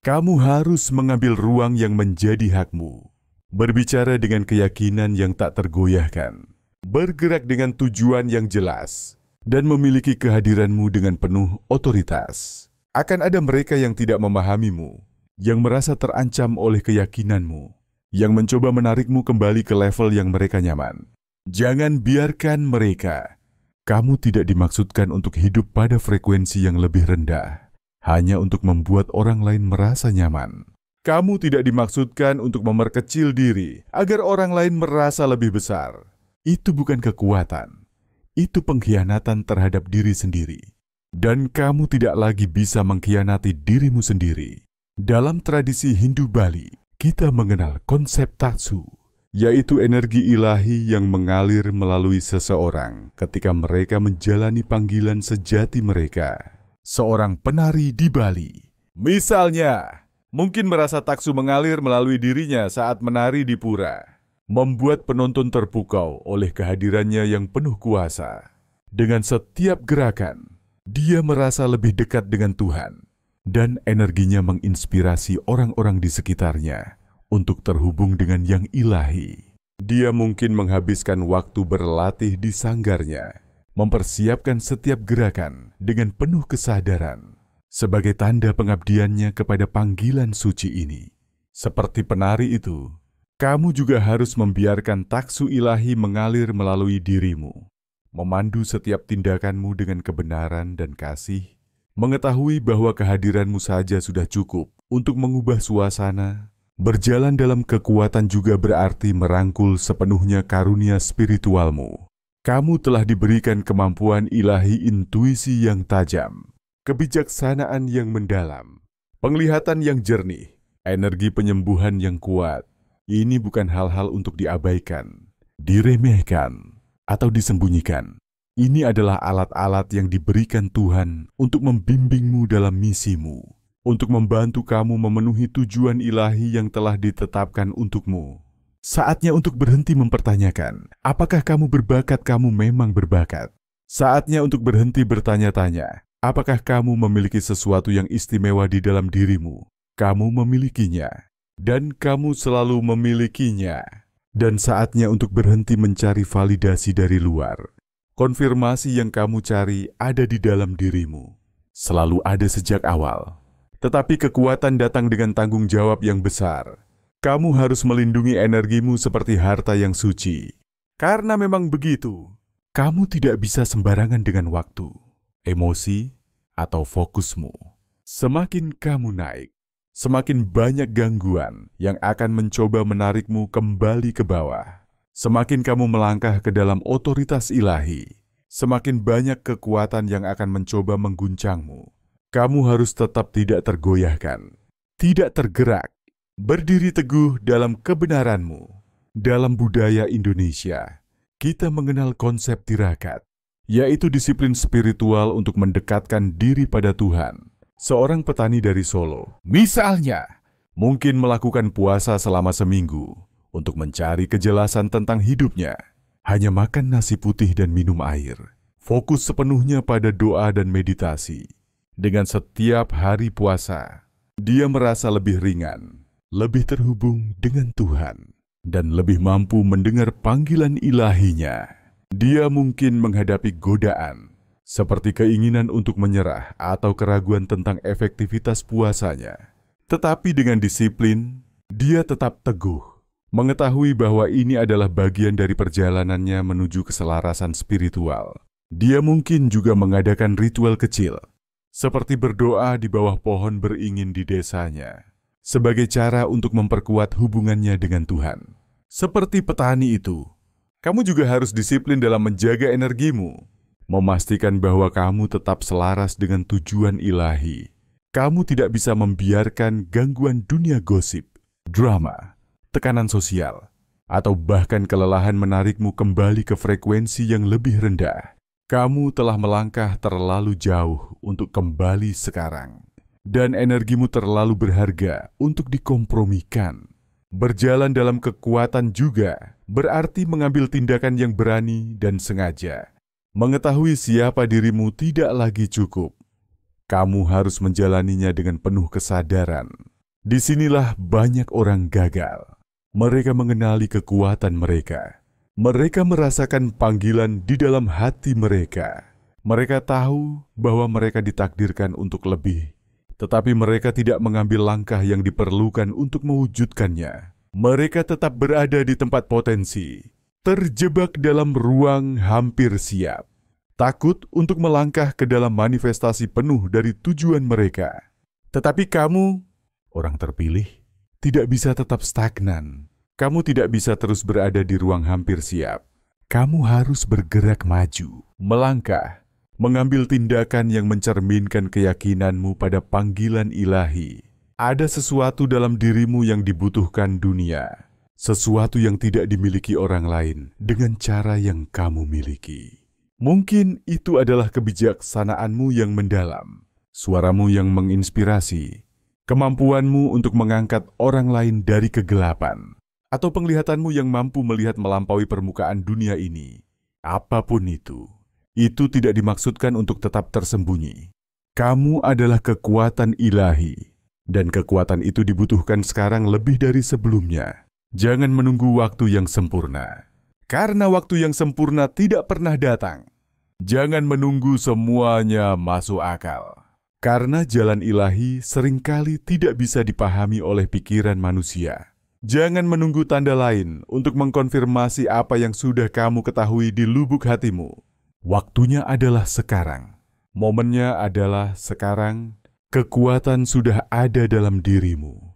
[SPEAKER 1] Kamu harus mengambil ruang yang menjadi hakmu. Berbicara dengan keyakinan yang tak tergoyahkan. Bergerak dengan tujuan yang jelas, dan memiliki kehadiranmu dengan penuh otoritas. Akan ada mereka yang tidak memahamimu, yang merasa terancam oleh keyakinanmu, yang mencoba menarikmu kembali ke level yang mereka nyaman. Jangan biarkan mereka. Kamu tidak dimaksudkan untuk hidup pada frekuensi yang lebih rendah, hanya untuk membuat orang lain merasa nyaman. Kamu tidak dimaksudkan untuk memperkecil diri agar orang lain merasa lebih besar. Itu bukan kekuatan, itu pengkhianatan terhadap diri sendiri. Dan kamu tidak lagi bisa mengkhianati dirimu sendiri. Dalam tradisi Hindu Bali, kita mengenal konsep tatsu, yaitu energi ilahi yang mengalir melalui seseorang ketika mereka menjalani panggilan sejati mereka. Seorang penari di Bali, misalnya, mungkin merasa tatsu mengalir melalui dirinya saat menari di pura. membuat penonton terpukau oleh kehadirannya yang penuh kuasa. Dengan setiap gerakan, dia merasa lebih dekat dengan Tuhan, dan energinya menginspirasi orang-orang di sekitarnya untuk terhubung dengan yang ilahi. Dia mungkin menghabiskan waktu berlatih di sanggarnya, mempersiapkan setiap gerakan dengan penuh kesadaran, sebagai tanda pengabdiannya kepada panggilan suci ini. Seperti penari itu, kamu juga harus membiarkan taksu ilahi mengalir melalui dirimu, memandu setiap tindakanmu dengan kebenaran dan kasih, mengetahui bahwa kehadiranmu saja sudah cukup untuk mengubah suasana. Berjalan dalam kekuatan juga berarti merangkul sepenuhnya karunia spiritualmu. Kamu telah diberikan kemampuan ilahi, intuisi yang tajam, kebijaksanaan yang mendalam, penglihatan yang jernih, energi penyembuhan yang kuat. Ini bukan hal-hal untuk diabaikan, diremehkan, atau disembunyikan. Ini adalah alat-alat yang diberikan Tuhan untuk membimbingmu dalam misimu, untuk membantu kamu memenuhi tujuan ilahi yang telah ditetapkan untukmu. Saatnya untuk berhenti mempertanyakan, apakah kamu berbakat? Kamu memang berbakat. Saatnya untuk berhenti bertanya-tanya, apakah kamu memiliki sesuatu yang istimewa di dalam dirimu? Kamu memilikinya, dan kamu selalu memilikinya. Dan saatnya untuk berhenti mencari validasi dari luar. Konfirmasi yang kamu cari ada di dalam dirimu. Selalu ada sejak awal. Tetapi kekuatan datang dengan tanggung jawab yang besar. Kamu harus melindungi energimu seperti harta yang suci. Karena memang begitu, kamu tidak bisa sembarangan dengan waktu, emosi, atau fokusmu. Semakin kamu naik, semakin banyak gangguan yang akan mencoba menarikmu kembali ke bawah. Semakin kamu melangkah ke dalam otoritas ilahi, semakin banyak kekuatan yang akan mencoba mengguncangmu. Kamu harus tetap tidak tergoyahkan, tidak tergerak, berdiri teguh dalam kebenaranmu. Dalam budaya Indonesia, kita mengenal konsep tirakat, yaitu disiplin spiritual untuk mendekatkan diri pada Tuhan. Seorang petani dari Solo, misalnya, mungkin melakukan puasa selama seminggu untuk mencari kejelasan tentang hidupnya. Hanya makan nasi putih dan minum air, fokus sepenuhnya pada doa dan meditasi. Dengan setiap hari puasa, dia merasa lebih ringan, lebih terhubung dengan Tuhan, dan lebih mampu mendengar panggilan ilahinya. Dia mungkin menghadapi godaan, seperti keinginan untuk menyerah atau keraguan tentang efektivitas puasanya. Tetapi dengan disiplin, dia tetap teguh, mengetahui bahwa ini adalah bagian dari perjalanannya menuju keselarasan spiritual. Dia mungkin juga mengadakan ritual kecil, seperti berdoa di bawah pohon beringin di desanya, sebagai cara untuk memperkuat hubungannya dengan Tuhan. Seperti petani itu, kamu juga harus disiplin dalam menjaga energimu, memastikan bahwa kamu tetap selaras dengan tujuan ilahi. Kamu tidak bisa membiarkan gangguan dunia gosip, drama, tekanan sosial, atau bahkan kelelahan menarikmu kembali ke frekuensi yang lebih rendah. Kamu telah melangkah terlalu jauh untuk kembali sekarang, dan energimu terlalu berharga untuk dikompromikan. Berjalan dalam kekuatan juga berarti mengambil tindakan yang berani dan sengaja. Mengetahui siapa dirimu tidak lagi cukup. Kamu harus menjalaninya dengan penuh kesadaran. Disinilah banyak orang gagal. Mereka mengenali kekuatan mereka. Mereka merasakan panggilan di dalam hati mereka. Mereka tahu bahwa mereka ditakdirkan untuk lebih, tetapi mereka tidak mengambil langkah yang diperlukan untuk mewujudkannya. Mereka tetap berada di tempat potensi, terjebak dalam ruang hampir siap, takut untuk melangkah ke dalam manifestasi penuh dari tujuan mereka. Tetapi kamu, orang terpilih, tidak bisa tetap stagnan. Kamu tidak bisa terus berada di ruang hampir siap. Kamu harus bergerak maju, melangkah, mengambil tindakan yang mencerminkan keyakinanmu pada panggilan ilahi. Ada sesuatu dalam dirimu yang dibutuhkan dunia, sesuatu yang tidak dimiliki orang lain dengan cara yang kamu miliki. Mungkin itu adalah kebijaksanaanmu yang mendalam, suaramu yang menginspirasi, kemampuanmu untuk mengangkat orang lain dari kegelapan, atau penglihatanmu yang mampu melihat melampaui permukaan dunia ini. Apapun itu tidak dimaksudkan untuk tetap tersembunyi. Kamu adalah kekuatan ilahi, dan kekuatan itu dibutuhkan sekarang lebih dari sebelumnya. Jangan menunggu waktu yang sempurna, karena waktu yang sempurna tidak pernah datang. Jangan menunggu semuanya masuk akal, karena jalan ilahi seringkali tidak bisa dipahami oleh pikiran manusia. Jangan menunggu tanda lain untuk mengkonfirmasi apa yang sudah kamu ketahui di lubuk hatimu. Waktunya adalah sekarang. Momennya adalah sekarang. Kekuatan sudah ada dalam dirimu.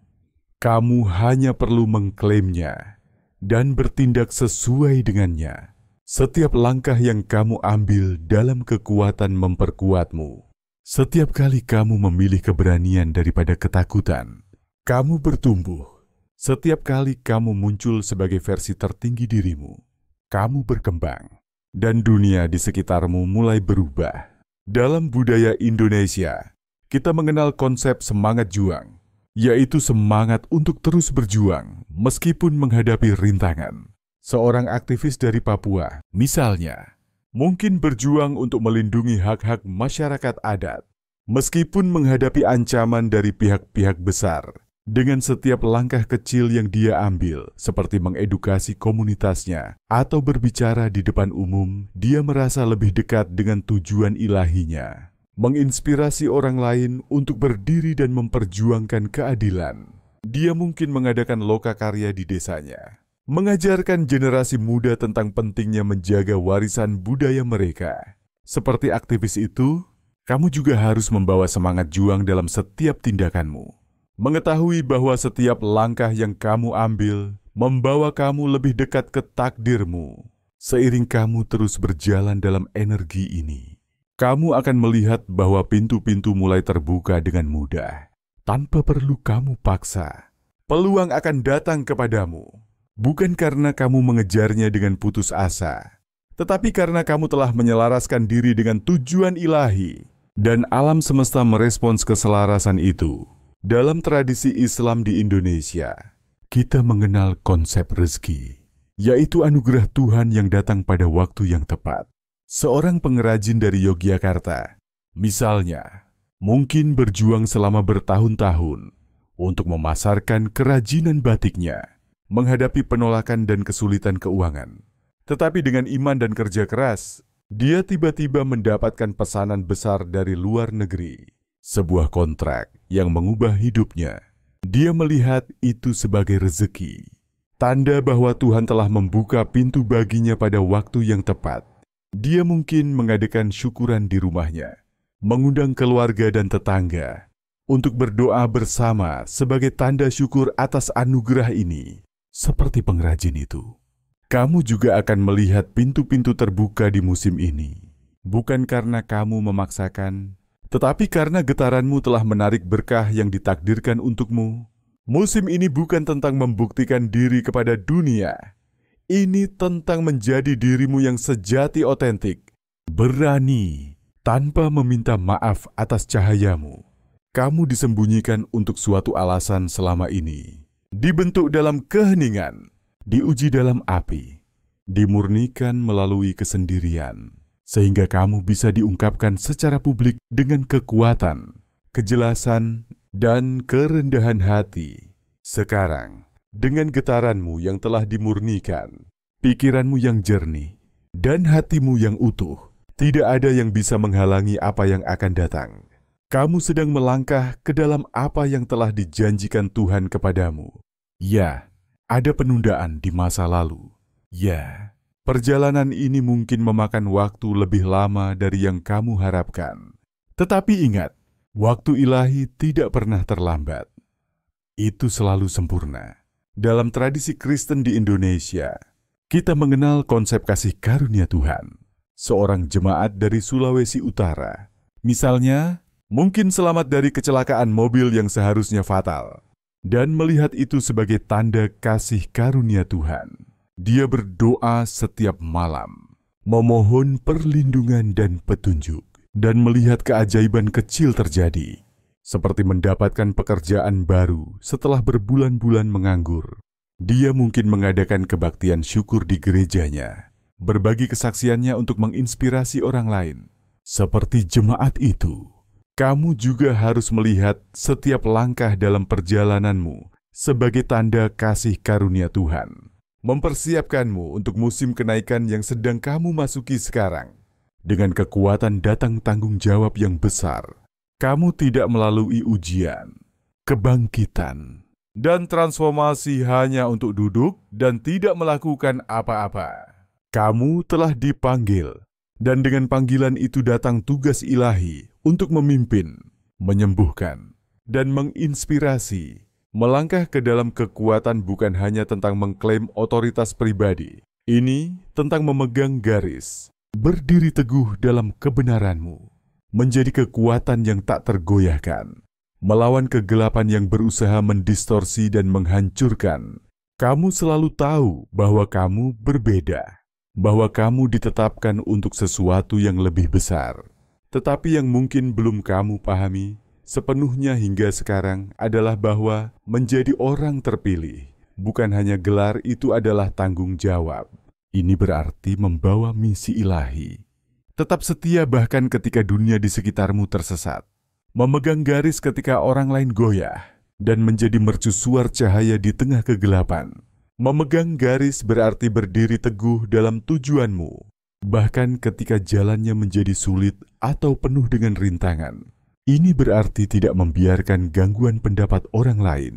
[SPEAKER 1] Kamu hanya perlu mengklaimnya dan bertindak sesuai dengannya. Setiap langkah yang kamu ambil dalam kekuatan memperkuatmu. Setiap kali kamu memilih keberanian daripada ketakutan, kamu bertumbuh. Setiap kali kamu muncul sebagai versi tertinggi dirimu, kamu berkembang, dan dunia di sekitarmu mulai berubah. Dalam budaya Indonesia, kita mengenal konsep semangat juang, yaitu semangat untuk terus berjuang meskipun menghadapi rintangan. Seorang aktivis dari Papua, misalnya, mungkin berjuang untuk melindungi hak-hak masyarakat adat, meskipun menghadapi ancaman dari pihak-pihak besar. Dengan setiap langkah kecil yang dia ambil, seperti mengedukasi komunitasnya atau berbicara di depan umum, dia merasa lebih dekat dengan tujuan ilahinya. Menginspirasi orang lain untuk berdiri dan memperjuangkan keadilan. Dia mungkin mengadakan lokakarya di desanya, mengajarkan generasi muda tentang pentingnya menjaga warisan budaya mereka. Seperti aktivis itu, kamu juga harus membawa semangat juang dalam setiap tindakanmu. Mengetahui bahwa setiap langkah yang kamu ambil membawa kamu lebih dekat ke takdirmu. Seiring kamu terus berjalan dalam energi ini, kamu akan melihat bahwa pintu-pintu mulai terbuka dengan mudah. Tanpa perlu kamu paksa, peluang akan datang kepadamu. Bukan karena kamu mengejarnya dengan putus asa, tetapi karena kamu telah menyelaraskan diri dengan tujuan ilahi. Dan alam semesta merespons keselarasan itu. Dalam tradisi Islam di Indonesia, kita mengenal konsep rezeki, yaitu anugerah Tuhan yang datang pada waktu yang tepat. Seorang pengrajin dari Yogyakarta, misalnya, mungkin berjuang selama bertahun-tahun untuk memasarkan kerajinan batiknya, menghadapi penolakan dan kesulitan keuangan. Tetapi dengan iman dan kerja keras, dia tiba-tiba mendapatkan pesanan besar dari luar negeri. Sebuah kontrak yang mengubah hidupnya. Dia melihat itu sebagai rezeki. Tanda bahwa Tuhan telah membuka pintu baginya pada waktu yang tepat. Dia mungkin mengadakan syukuran di rumahnya, mengundang keluarga dan tetangga untuk berdoa bersama sebagai tanda syukur atas anugerah ini. Seperti pengrajin itu, kamu juga akan melihat pintu-pintu terbuka di musim ini. Bukan karena kamu memaksakan, tetapi karena getaranmu telah menarik berkah yang ditakdirkan untukmu. Musim ini bukan tentang membuktikan diri kepada dunia. Ini tentang menjadi dirimu yang sejati otentik. Berani, tanpa meminta maaf atas cahayamu. Kamu disembunyikan untuk suatu alasan selama ini. Dibentuk dalam keheningan, diuji dalam api, dimurnikan melalui kesendirian. Sehingga kamu bisa diungkapkan secara publik dengan kekuatan, kejelasan, dan kerendahan hati. Sekarang, dengan getaranmu yang telah dimurnikan, pikiranmu yang jernih, dan hatimu yang utuh, tidak ada yang bisa menghalangi apa yang akan datang. Kamu sedang melangkah ke dalam apa yang telah dijanjikan Tuhan kepadamu. Ya, ada penundaan di masa lalu. Ya, perjalanan ini mungkin memakan waktu lebih lama dari yang kamu harapkan. Tetapi ingat, waktu ilahi tidak pernah terlambat. Itu selalu sempurna. Dalam tradisi Kristen di Indonesia, kita mengenal konsep kasih karunia Tuhan. Seorang jemaat dari Sulawesi Utara, misalnya, mungkin selamat dari kecelakaan mobil yang seharusnya fatal, dan melihat itu sebagai tanda kasih karunia Tuhan. Dia berdoa setiap malam, memohon perlindungan dan petunjuk, dan melihat keajaiban kecil terjadi, seperti mendapatkan pekerjaan baru setelah berbulan-bulan menganggur, Dia mungkin mengadakan kebaktian syukur di gerejanya, berbagi kesaksiannya untuk menginspirasi orang lain. Seperti jemaat itu, kamu juga harus melihat setiap langkah dalam perjalananmu sebagai tanda kasih karunia Tuhan, mempersiapkanmu untuk musim kenaikan yang sedang kamu masuki sekarang. Dengan kekuatan datang tanggung jawab yang besar. Kamu tidak melalui ujian, kebangkitan, dan transformasi hanya untuk duduk dan tidak melakukan apa-apa. Kamu telah dipanggil, dan dengan panggilan itu datang tugas ilahi untuk memimpin, menyembuhkan, dan menginspirasi. Melangkah ke dalam kekuatan bukan hanya tentang mengklaim otoritas pribadi. Ini tentang memegang garis, berdiri teguh dalam kebenaranmu, menjadi kekuatan yang tak tergoyahkan, melawan kegelapan yang berusaha mendistorsi dan menghancurkan. Kamu selalu tahu bahwa kamu berbeda, bahwa kamu ditetapkan untuk sesuatu yang lebih besar. Tetapi yang mungkin belum kamu pahami sepenuhnya hingga sekarang adalah bahwa menjadi orang terpilih bukan hanya gelar, itu adalah tanggung jawab. Ini berarti membawa misi ilahi. Tetap setia bahkan ketika dunia di sekitarmu tersesat. Memegang garis ketika orang lain goyah. Dan menjadi mercusuar cahaya di tengah kegelapan. Memegang garis berarti berdiri teguh dalam tujuanmu. Bahkan ketika jalannya menjadi sulit atau penuh dengan rintangan. Ini berarti tidak membiarkan gangguan pendapat orang lain,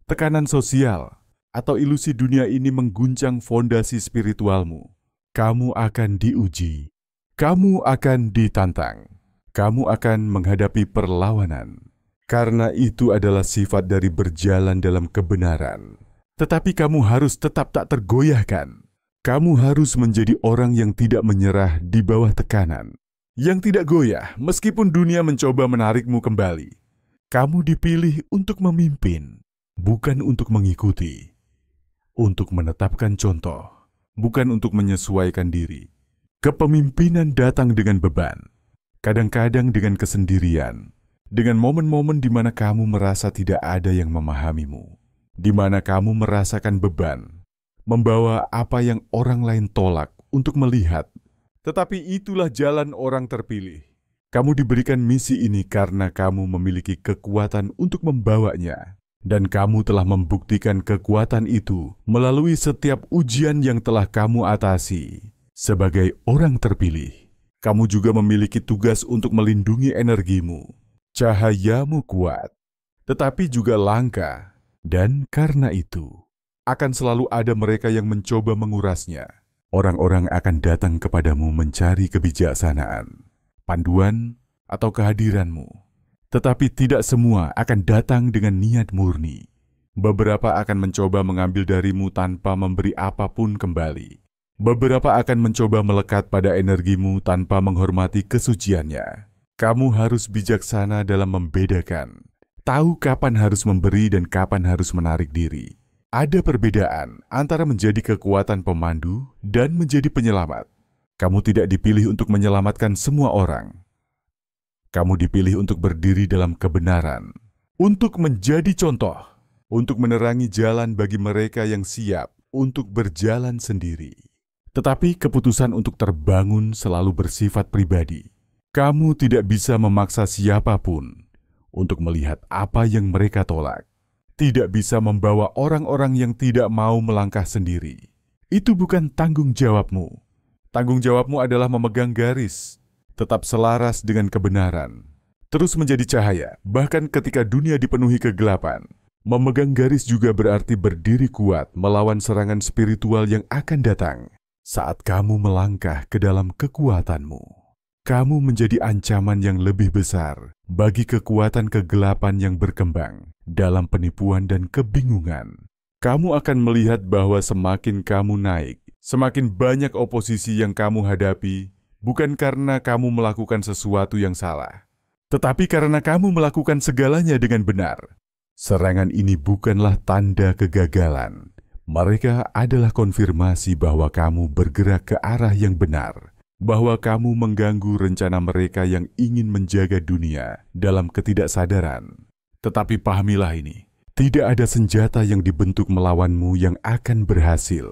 [SPEAKER 1] tekanan sosial, atau ilusi dunia ini mengguncang fondasi spiritualmu. Kamu akan diuji, kamu akan ditantang, kamu akan menghadapi perlawanan. Karena itu adalah sifat dari berjalan dalam kebenaran. Tetapi kamu harus tetap tak tergoyahkan. Kamu harus menjadi orang yang tidak menyerah di bawah tekanan, yang tidak goyah meskipun dunia mencoba menarikmu kembali. Kamu dipilih untuk memimpin, bukan untuk mengikuti. Untuk menetapkan contoh, bukan untuk menyesuaikan diri. Kepemimpinan datang dengan beban, kadang-kadang dengan kesendirian, dengan momen-momen di mana kamu merasa tidak ada yang memahamimu, di mana kamu merasakan beban, membawa apa yang orang lain tolak untuk melihat. Tetapi itulah jalan orang terpilih. Kamu diberikan misi ini karena kamu memiliki kekuatan untuk membawanya. Dan kamu telah membuktikan kekuatan itu melalui setiap ujian yang telah kamu atasi. Sebagai orang terpilih, kamu juga memiliki tugas untuk melindungi energimu. Cahayamu kuat, tetapi juga langka. Dan karena itu, akan selalu ada mereka yang mencoba mengurasnya. Orang-orang akan datang kepadamu mencari kebijaksanaan, panduan, atau kehadiranmu. Tetapi tidak semua akan datang dengan niat murni. Beberapa akan mencoba mengambil darimu tanpa memberi apapun kembali. Beberapa akan mencoba melekat pada energimu tanpa menghormati kesuciannya. Kamu harus bijaksana dalam membedakan. Tahu kapan harus memberi dan kapan harus menarik diri. Ada perbedaan antara menjadi kekuatan pemandu dan menjadi penyelamat. Kamu tidak dipilih untuk menyelamatkan semua orang. Kamu dipilih untuk berdiri dalam kebenaran, untuk menjadi contoh, untuk menerangi jalan bagi mereka yang siap untuk berjalan sendiri. Tetapi keputusan untuk terbangun selalu bersifat pribadi. Kamu tidak bisa memaksa siapapun untuk melihat apa yang mereka tolak. Tidak bisa membawa orang-orang yang tidak mau melangkah sendiri. Itu bukan tanggung jawabmu. Tanggung jawabmu adalah memegang garis, tetap selaras dengan kebenaran, terus menjadi cahaya, bahkan ketika dunia dipenuhi kegelapan. Memegang garis juga berarti berdiri kuat melawan serangan spiritual yang akan datang. Saat kamu melangkah ke dalam kekuatanmu, kamu menjadi ancaman yang lebih besar bagi kekuatan kegelapan yang berkembang dalam penipuan dan kebingungan. Kamu akan melihat bahwa semakin kamu naik, semakin banyak oposisi yang kamu hadapi. Bukan karena kamu melakukan sesuatu yang salah, tetapi karena kamu melakukan segalanya dengan benar. Serangan ini bukanlah tanda kegagalan. Mereka adalah konfirmasi bahwa kamu bergerak ke arah yang benar, bahwa kamu mengganggu rencana mereka yang ingin menjaga dunia dalam ketidaksadaran. Tetapi pahamilah ini, Tidak ada senjata yang dibentuk melawanmu yang akan berhasil.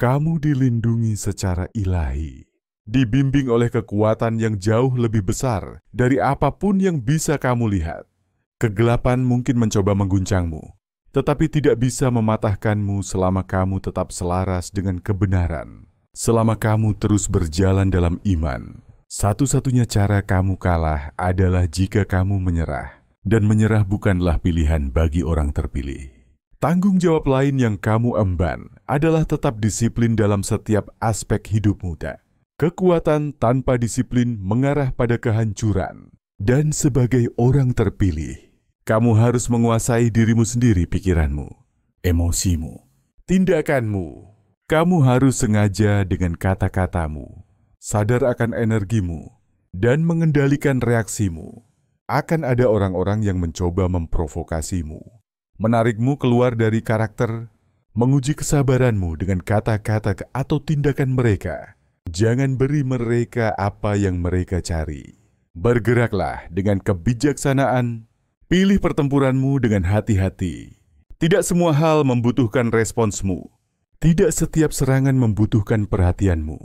[SPEAKER 1] Kamu dilindungi secara ilahi, dibimbing oleh kekuatan yang jauh lebih besar dari apapun yang bisa kamu lihat. Kegelapan mungkin mencoba mengguncangmu, tetapi tidak bisa mematahkanmu selama kamu tetap selaras dengan kebenaran. Selama kamu terus berjalan dalam iman, satu-satunya cara kamu kalah adalah jika kamu menyerah. Dan menyerah bukanlah pilihan bagi orang terpilih. Tanggung jawab lain yang kamu emban adalah tetap disiplin dalam setiap aspek hidupmu. Kekuatan tanpa disiplin mengarah pada kehancuran. Dan sebagai orang terpilih, kamu harus menguasai dirimu sendiri, pikiranmu, emosimu, tindakanmu. Kamu harus sengaja dengan kata-katamu, sadar akan energimu, dan mengendalikan reaksimu. Akan ada orang-orang yang mencoba memprovokasimu, menarikmu keluar dari karakter, menguji kesabaranmu dengan kata-kata atau tindakan mereka. Jangan beri mereka apa yang mereka cari. Bergeraklah dengan kebijaksanaan, pilih pertempuranmu dengan hati-hati. Tidak semua hal membutuhkan responsmu. Tidak setiap serangan membutuhkan perhatianmu.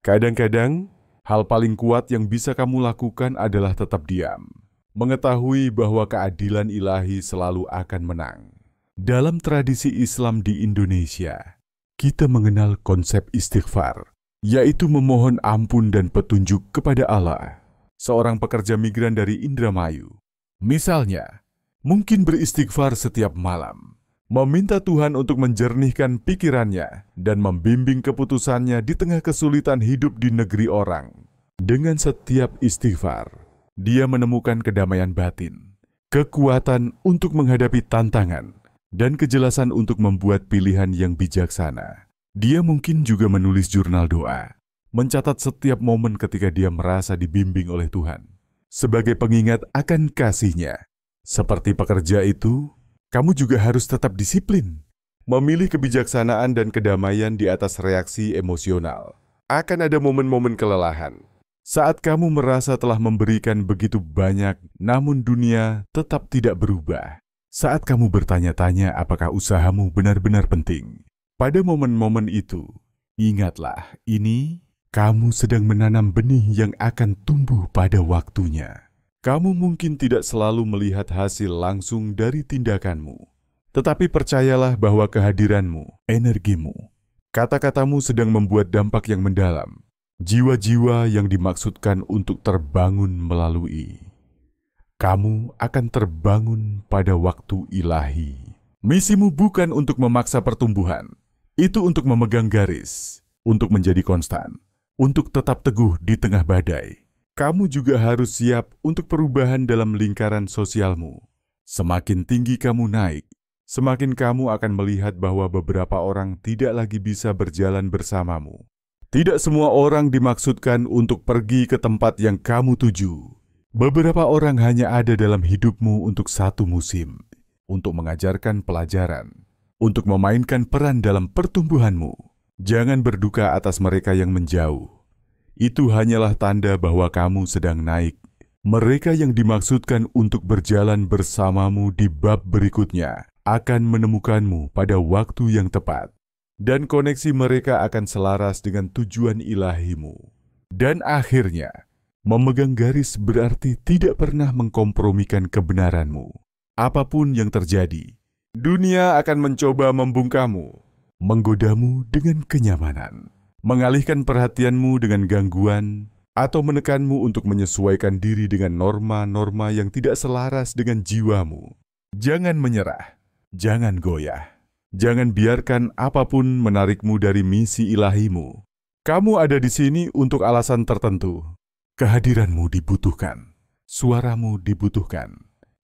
[SPEAKER 1] Kadang-kadang, hal paling kuat yang bisa kamu lakukan adalah tetap diam. Mengetahui bahwa keadilan ilahi selalu akan menang. Dalam tradisi Islam di Indonesia, kita mengenal konsep istighfar, yaitu memohon ampun dan petunjuk kepada Allah. Seorang pekerja migran dari Indramayu, misalnya, mungkin beristighfar setiap malam, meminta Tuhan untuk menjernihkan pikirannya dan membimbing keputusannya di tengah kesulitan hidup di negeri orang. Dengan setiap istighfar, dia menemukan kedamaian batin, kekuatan untuk menghadapi tantangan, dan kejelasan untuk membuat pilihan yang bijaksana. Dia mungkin juga menulis jurnal doa, mencatat setiap momen ketika dia merasa dibimbing oleh Tuhan, sebagai pengingat akan kasih-Nya. Seperti pekerja itu, kamu juga harus tetap disiplin, memilih kebijaksanaan dan kedamaian di atas reaksi emosional. Akan ada momen-momen kelelahan, saat kamu merasa telah memberikan begitu banyak, namun dunia tetap tidak berubah. Saat kamu bertanya-tanya apakah usahamu benar-benar penting. Pada momen-momen itu, ingatlah, ini kamu sedang menanam benih yang akan tumbuh pada waktunya. Kamu mungkin tidak selalu melihat hasil langsung dari tindakanmu, tetapi percayalah bahwa kehadiranmu, energimu, kata-katamu sedang membuat dampak yang mendalam. Jiwa-jiwa yang dimaksudkan untuk terbangun melalui. Kamu akan terbangun pada waktu ilahi. Misimu bukan untuk memaksa pertumbuhan. Itu untuk memegang garis, untuk menjadi konstan, untuk tetap teguh di tengah badai. Kamu juga harus siap untuk perubahan dalam lingkaran sosialmu. Semakin tinggi kamu naik, semakin kamu akan melihat bahwa beberapa orang tidak lagi bisa berjalan bersamamu. Tidak semua orang dimaksudkan untuk pergi ke tempat yang kamu tuju. Beberapa orang hanya ada dalam hidupmu untuk satu musim, untuk mengajarkan pelajaran, untuk memainkan peran dalam pertumbuhanmu. Jangan berduka atas mereka yang menjauh. Itu hanyalah tanda bahwa kamu sedang naik. Mereka yang dimaksudkan untuk berjalan bersamamu di bab berikutnya akan menemukanmu pada waktu yang tepat. Dan koneksi mereka akan selaras dengan tujuan ilahimu. Dan akhirnya, memegang garis berarti tidak pernah mengkompromikan kebenaranmu. Apapun yang terjadi, dunia akan mencoba membungkamu, menggodamu dengan kenyamanan, mengalihkan perhatianmu dengan gangguan, atau menekanmu untuk menyesuaikan diri dengan norma-norma yang tidak selaras dengan jiwamu. Jangan menyerah, jangan goyah. Jangan biarkan apapun menarikmu dari misi ilahimu. Kamu ada di sini untuk alasan tertentu. Kehadiranmu dibutuhkan. Suaramu dibutuhkan.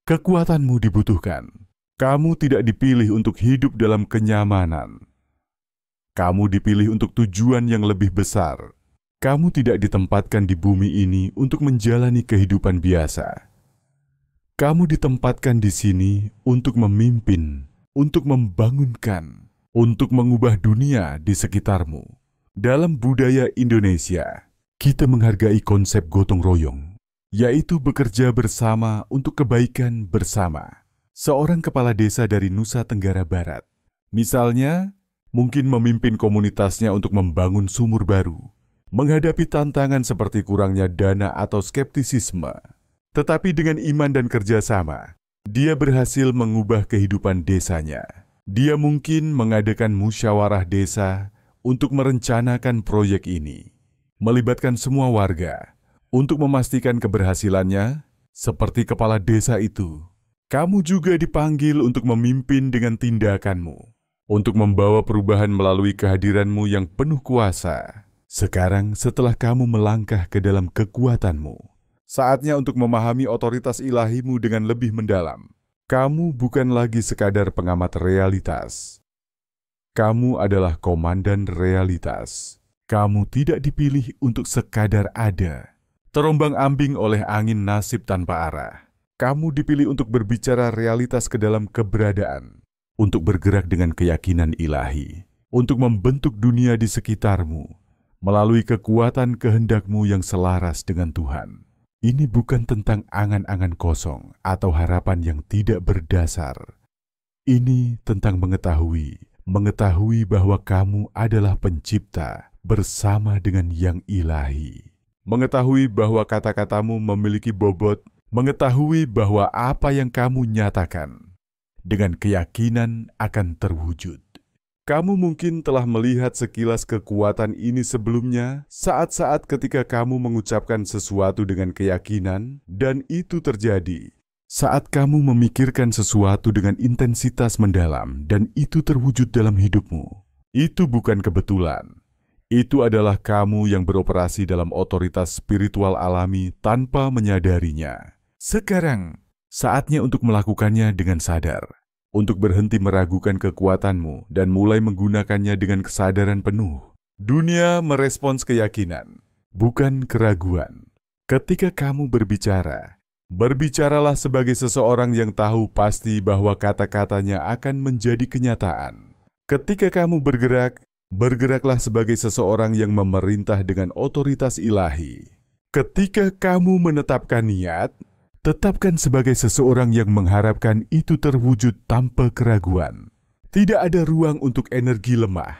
[SPEAKER 1] Kekuatanmu dibutuhkan. Kamu tidak dipilih untuk hidup dalam kenyamanan. Kamu dipilih untuk tujuan yang lebih besar. Kamu tidak ditempatkan di bumi ini untuk menjalani kehidupan biasa. Kamu ditempatkan di sini untuk memimpin, untuk membangunkan, untuk mengubah dunia di sekitarmu. Dalam budaya Indonesia, kita menghargai konsep gotong royong, yaitu bekerja bersama untuk kebaikan bersama. seorang kepala desa dari Nusa Tenggara Barat. Misalnya, mungkin memimpin komunitasnya untuk membangun sumur baru, menghadapi tantangan seperti kurangnya dana atau skeptisisme. Tetapi dengan iman dan kerjasama, dia berhasil mengubah kehidupan desanya. Dia mungkin mengadakan musyawarah desa untuk merencanakan proyek ini, melibatkan semua warga untuk memastikan keberhasilannya. Seperti kepala desa itu, kamu juga dipanggil untuk memimpin dengan tindakanmu, untuk membawa perubahan melalui kehadiranmu yang penuh kuasa. Sekarang setelah kamu melangkah ke dalam kekuatanmu, saatnya untuk memahami otoritas ilahimu dengan lebih mendalam. Kamu bukan lagi sekadar pengamat realitas. Kamu adalah komandan realitas. Kamu tidak dipilih untuk sekadar ada, terombang-ambing oleh angin nasib tanpa arah. Kamu dipilih untuk berbicara realitas ke dalam keberadaan, untuk bergerak dengan keyakinan ilahi, untuk membentuk dunia di sekitarmu, melalui kekuatan kehendakmu yang selaras dengan Tuhan. Ini bukan tentang angan-angan kosong atau harapan yang tidak berdasar. Ini tentang mengetahui bahwa kamu adalah pencipta bersama dengan yang ilahi. Mengetahui bahwa kata-katamu memiliki bobot, mengetahui bahwa apa yang kamu nyatakan dengan keyakinan akan terwujud. Kamu mungkin telah melihat sekilas kekuatan ini sebelumnya, saat-saat ketika kamu mengucapkan sesuatu dengan keyakinan, dan itu terjadi saat kamu memikirkan sesuatu dengan intensitas mendalam, dan itu terwujud dalam hidupmu. Itu bukan kebetulan. Itu adalah kamu yang beroperasi dalam otoritas spiritual alami tanpa menyadarinya. Sekarang, saatnya untuk melakukannya dengan sadar, untuk berhenti meragukan kekuatanmu dan mulai menggunakannya dengan kesadaran penuh. Dunia merespons keyakinan, bukan keraguan. Ketika kamu berbicara, berbicaralah sebagai seseorang yang tahu pasti bahwa kata-katanya akan menjadi kenyataan. Ketika kamu bergerak, bergeraklah sebagai seseorang yang memerintah dengan otoritas ilahi. Ketika kamu menetapkan niat, tetapkan sebagai seseorang yang mengharapkan itu terwujud tanpa keraguan. Tidak ada ruang untuk energi lemah.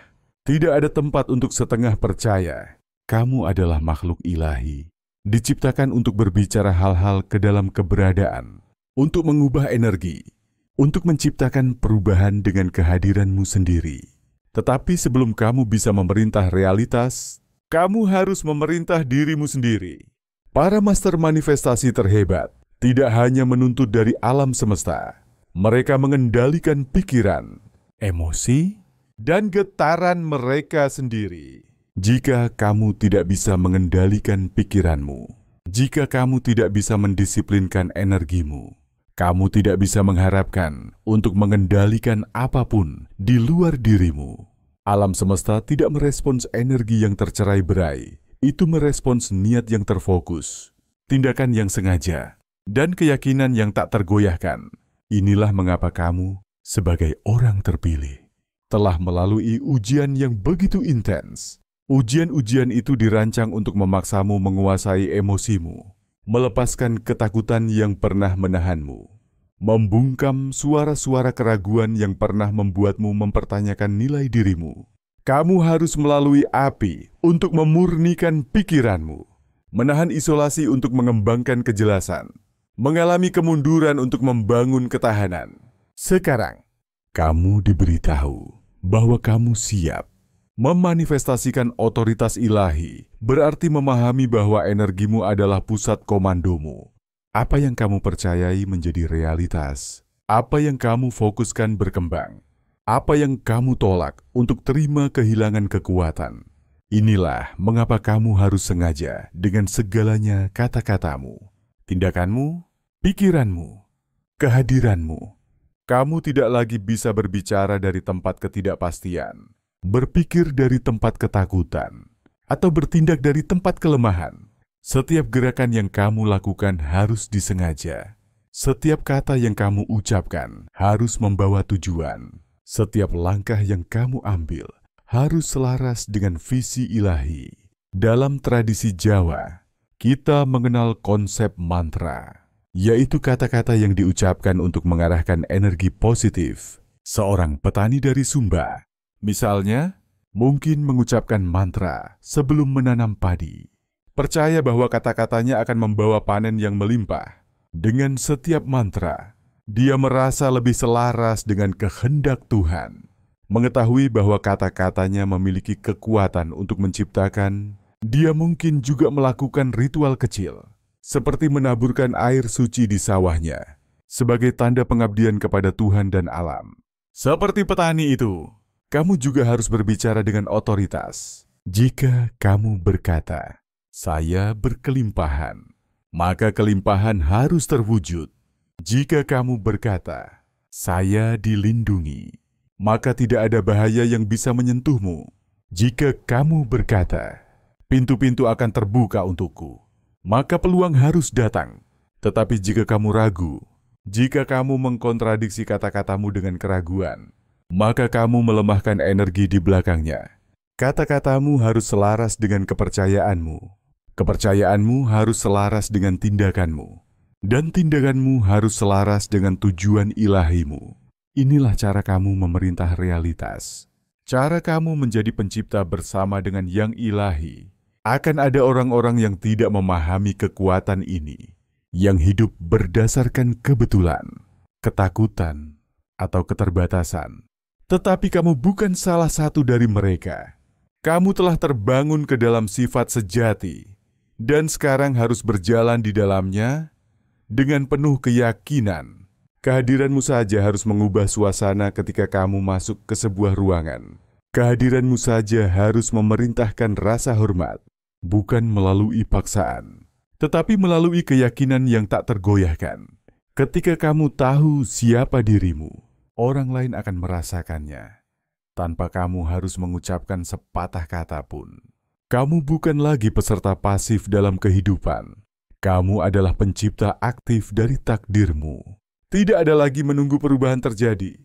[SPEAKER 1] Tidak ada tempat untuk setengah percaya. Kamu adalah makhluk ilahi, diciptakan untuk berbicara hal-hal ke dalam keberadaan, untuk mengubah energi, untuk menciptakan perubahan dengan kehadiranmu sendiri. Tetapi sebelum kamu bisa memerintah realitas, kamu harus memerintah dirimu sendiri. Para master manifestasi terhebat tidak hanya menuntut dari alam semesta, mereka mengendalikan pikiran, emosi, dan getaran mereka sendiri. Jika kamu tidak bisa mengendalikan pikiranmu, jika kamu tidak bisa mendisiplinkan energimu, kamu tidak bisa mengharapkan untuk mengendalikan apapun di luar dirimu. Alam semesta tidak merespons energi yang tercerai-berai, itu merespons niat yang terfokus, tindakan yang sengaja, dan keyakinan yang tak tergoyahkan. Inilah mengapa kamu, sebagai orang terpilih, telah melalui ujian yang begitu intens. Ujian-ujian itu dirancang untuk memaksamu menguasai emosimu, melepaskan ketakutan yang pernah menahanmu, membungkam suara-suara keraguan yang pernah membuatmu mempertanyakan nilai dirimu. Kamu harus melalui api untuk memurnikan pikiranmu, menahan isolasi untuk mengembangkan kejelasan, mengalami kemunduran untuk membangun ketahanan. Sekarang, kamu diberitahu bahwa kamu siap. Memanifestasikan otoritas ilahi berarti memahami bahwa energimu adalah pusat komandomu. Apa yang kamu percayai menjadi realitas. Apa yang kamu fokuskan berkembang. Apa yang kamu tolak untuk terima kehilangan kekuatan. Inilah mengapa kamu harus sengaja dengan segalanya kata-katamu, tindakanmu, pikiranmu, kehadiranmu. Kamu tidak lagi bisa berbicara dari tempat ketidakpastian, berpikir dari tempat ketakutan, atau bertindak dari tempat kelemahan. Setiap gerakan yang kamu lakukan harus disengaja. Setiap kata yang kamu ucapkan harus membawa tujuan. Setiap langkah yang kamu ambil harus selaras dengan visi ilahi. Dalam tradisi Jawa, kita mengenal konsep mantra. yaitu kata-kata yang diucapkan untuk mengarahkan energi positif. Seorang petani dari Sumba, misalnya, mungkin mengucapkan mantra sebelum menanam padi. Percaya bahwa kata-katanya akan membawa panen yang melimpah. Dengan setiap mantra, dia merasa lebih selaras dengan kehendak Tuhan. Mengetahui bahwa kata-katanya memiliki kekuatan untuk menciptakan, dia mungkin juga melakukan ritual kecil, seperti menaburkan air suci di sawahnya, sebagai tanda pengabdian kepada Tuhan dan alam. Seperti petani itu, kamu juga harus berbicara dengan otoritas. Jika kamu berkata, "Saya berkelimpahan," maka kelimpahan harus terwujud. Jika kamu berkata, "Saya dilindungi," maka tidak ada bahaya yang bisa menyentuhmu. Jika kamu berkata, "Pintu-pintu akan terbuka untukku," maka peluang harus datang. Tetapi jika kamu ragu, jika kamu mengkontradiksi kata-katamu dengan keraguan, maka kamu melemahkan energi di belakangnya. Kata-katamu harus selaras dengan kepercayaanmu. Kepercayaanmu harus selaras dengan tindakanmu. Dan tindakanmu harus selaras dengan tujuan ilahimu. Inilah cara kamu memerintah realitas. Cara kamu menjadi pencipta bersama dengan yang ilahi. Akan ada orang-orang yang tidak memahami kekuatan ini, yang hidup berdasarkan kebetulan, ketakutan, atau keterbatasan. Tetapi kamu bukan salah satu dari mereka. Kamu telah terbangun ke dalam sifat sejati, dan sekarang harus berjalan di dalamnya dengan penuh keyakinan. Kehadiranmu saja harus mengubah suasana ketika kamu masuk ke sebuah ruangan. Kehadiranmu saja harus memerintahkan rasa hormat, bukan melalui paksaan, tetapi melalui keyakinan yang tak tergoyahkan. Ketika kamu tahu siapa dirimu, orang lain akan merasakannya, tanpa kamu harus mengucapkan sepatah kata pun. Kamu bukan lagi peserta pasif dalam kehidupan. Kamu adalah pencipta aktif dari takdirmu. Tidak ada lagi menunggu perubahan terjadi.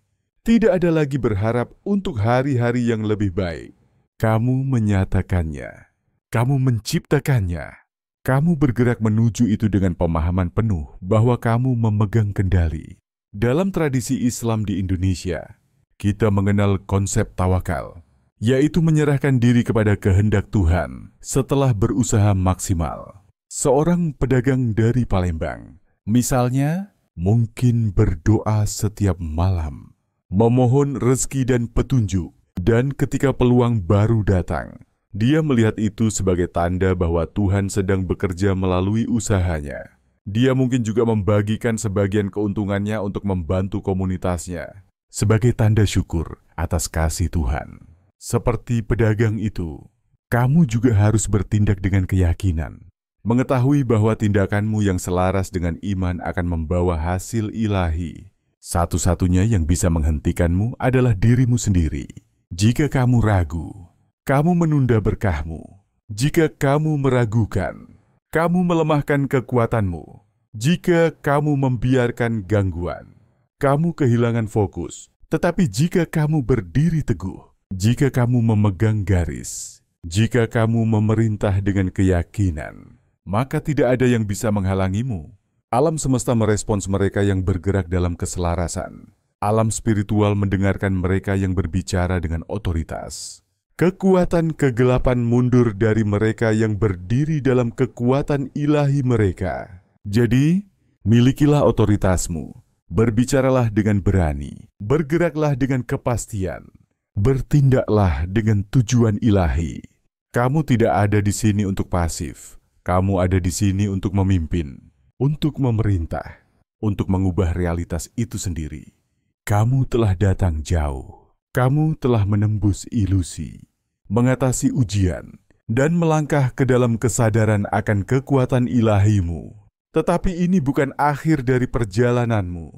[SPEAKER 1] Tidak ada lagi berharap untuk hari-hari yang lebih baik. Kamu menyatakannya. Kamu menciptakannya. Kamu bergerak menuju itu dengan pemahaman penuh bahwa kamu memegang kendali. Dalam tradisi Islam di Indonesia, kita mengenal konsep tawakal, yaitu menyerahkan diri kepada kehendak Tuhan setelah berusaha maksimal. Seorang pedagang dari Palembang, misalnya, mungkin berdoa setiap malam, memohon rezeki dan petunjuk, dan ketika peluang baru datang, dia melihat itu sebagai tanda bahwa Tuhan sedang bekerja melalui usahanya. Dia mungkin juga membagikan sebagian keuntungannya untuk membantu komunitasnya, sebagai tanda syukur atas kasih Tuhan. Seperti pedagang itu, kamu juga harus bertindak dengan keyakinan, mengetahui bahwa tindakanmu yang selaras dengan iman akan membawa hasil ilahi. Satu-satunya yang bisa menghentikanmu adalah dirimu sendiri. Jika kamu ragu, kamu menunda berkahmu. Jika kamu meragukan, kamu melemahkan kekuatanmu. Jika kamu membiarkan gangguan, kamu kehilangan fokus. Tetapi jika kamu berdiri teguh, jika kamu memegang garis, jika kamu memerintah dengan keyakinan, maka tidak ada yang bisa menghalangimu. Alam semesta merespons mereka yang bergerak dalam keselarasan. Alam spiritual mendengarkan mereka yang berbicara dengan otoritas. Kekuatan kegelapan mundur dari mereka yang berdiri dalam kekuatan ilahi mereka. Jadi, milikilah otoritasmu. Berbicaralah dengan berani. Bergeraklah dengan kepastian. Bertindaklah dengan tujuan ilahi. Kamu tidak ada di sini untuk pasif. Kamu ada di sini untuk memimpin, untuk memerintah, untuk mengubah realitas itu sendiri. Kamu telah datang jauh. Kamu telah menembus ilusi, mengatasi ujian, dan melangkah ke dalam kesadaran akan kekuatan ilahimu. Tetapi ini bukan akhir dari perjalananmu.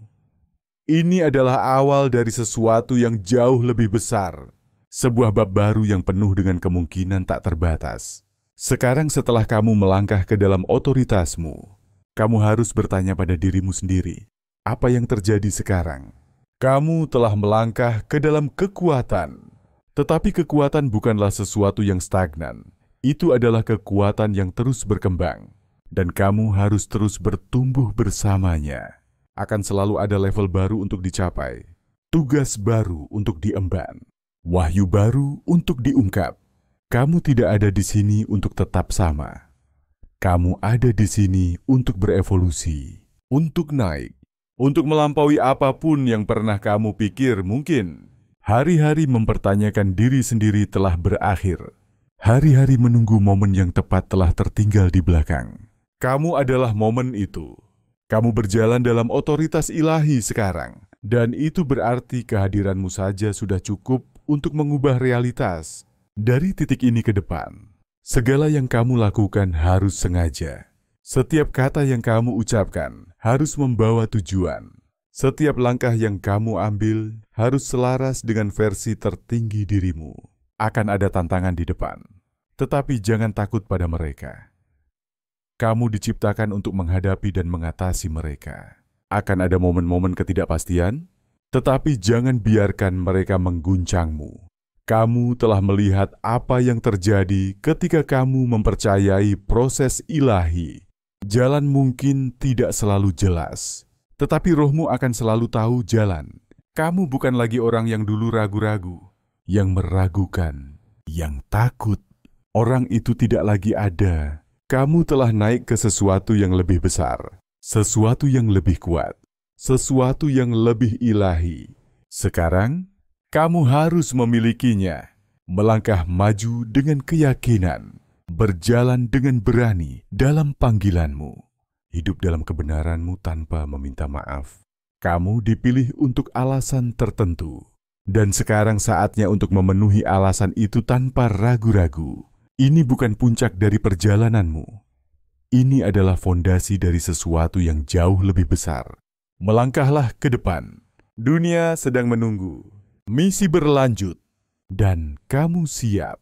[SPEAKER 1] Ini adalah awal dari sesuatu yang jauh lebih besar. Sebuah bab baru yang penuh dengan kemungkinan tak terbatas. Sekarang setelah kamu melangkah ke dalam otoritasmu, kamu harus bertanya pada dirimu sendiri, apa yang terjadi sekarang? Kamu telah melangkah ke dalam kekuatan, tetapi kekuatan bukanlah sesuatu yang stagnan. Itu adalah kekuatan yang terus berkembang. dan kamu harus terus bertumbuh bersamanya. Akan selalu ada level baru untuk dicapai, tugas baru untuk diemban, wahyu baru untuk diungkap. Kamu tidak ada di sini untuk tetap sama. Kamu ada di sini untuk berevolusi, untuk naik, untuk melampaui apapun yang pernah kamu pikir mungkin. Hari-hari mempertanyakan diri sendiri telah berakhir. Hari-hari menunggu momen yang tepat telah tertinggal di belakang. Kamu adalah momen itu. Kamu berjalan dalam otoritas ilahi sekarang. Dan itu berarti kehadiranmu saja sudah cukup untuk mengubah realitas. Dari titik ini ke depan, segala yang kamu lakukan harus sengaja. Setiap kata yang kamu ucapkan harus membawa tujuan. Setiap langkah yang kamu ambil harus selaras dengan versi tertinggi dirimu. Akan ada tantangan di depan, tetapi jangan takut pada mereka. Kamu diciptakan untuk menghadapi dan mengatasi mereka. Akan ada momen-momen ketidakpastian, tetapi jangan biarkan mereka mengguncangmu. Kamu telah melihat apa yang terjadi ketika kamu mempercayai proses ilahi. Jalan mungkin tidak selalu jelas, tetapi rohmu akan selalu tahu jalan. Kamu bukan lagi orang yang dulu ragu-ragu, yang meragukan, yang takut. Orang itu tidak lagi ada. Kamu telah naik ke sesuatu yang lebih besar, sesuatu yang lebih kuat, sesuatu yang lebih ilahi. Sekarang, kamu harus memilikinya, melangkah maju dengan keyakinan, berjalan dengan berani dalam panggilanmu, hidup dalam kebenaranmu tanpa meminta maaf. Kamu dipilih untuk alasan tertentu, dan sekarang saatnya untuk memenuhi alasan itu tanpa ragu-ragu. Ini bukan puncak dari perjalananmu. Ini adalah fondasi dari sesuatu yang jauh lebih besar. Melangkahlah ke depan. Dunia sedang menunggu. Misi berlanjut. Dan kamu siap.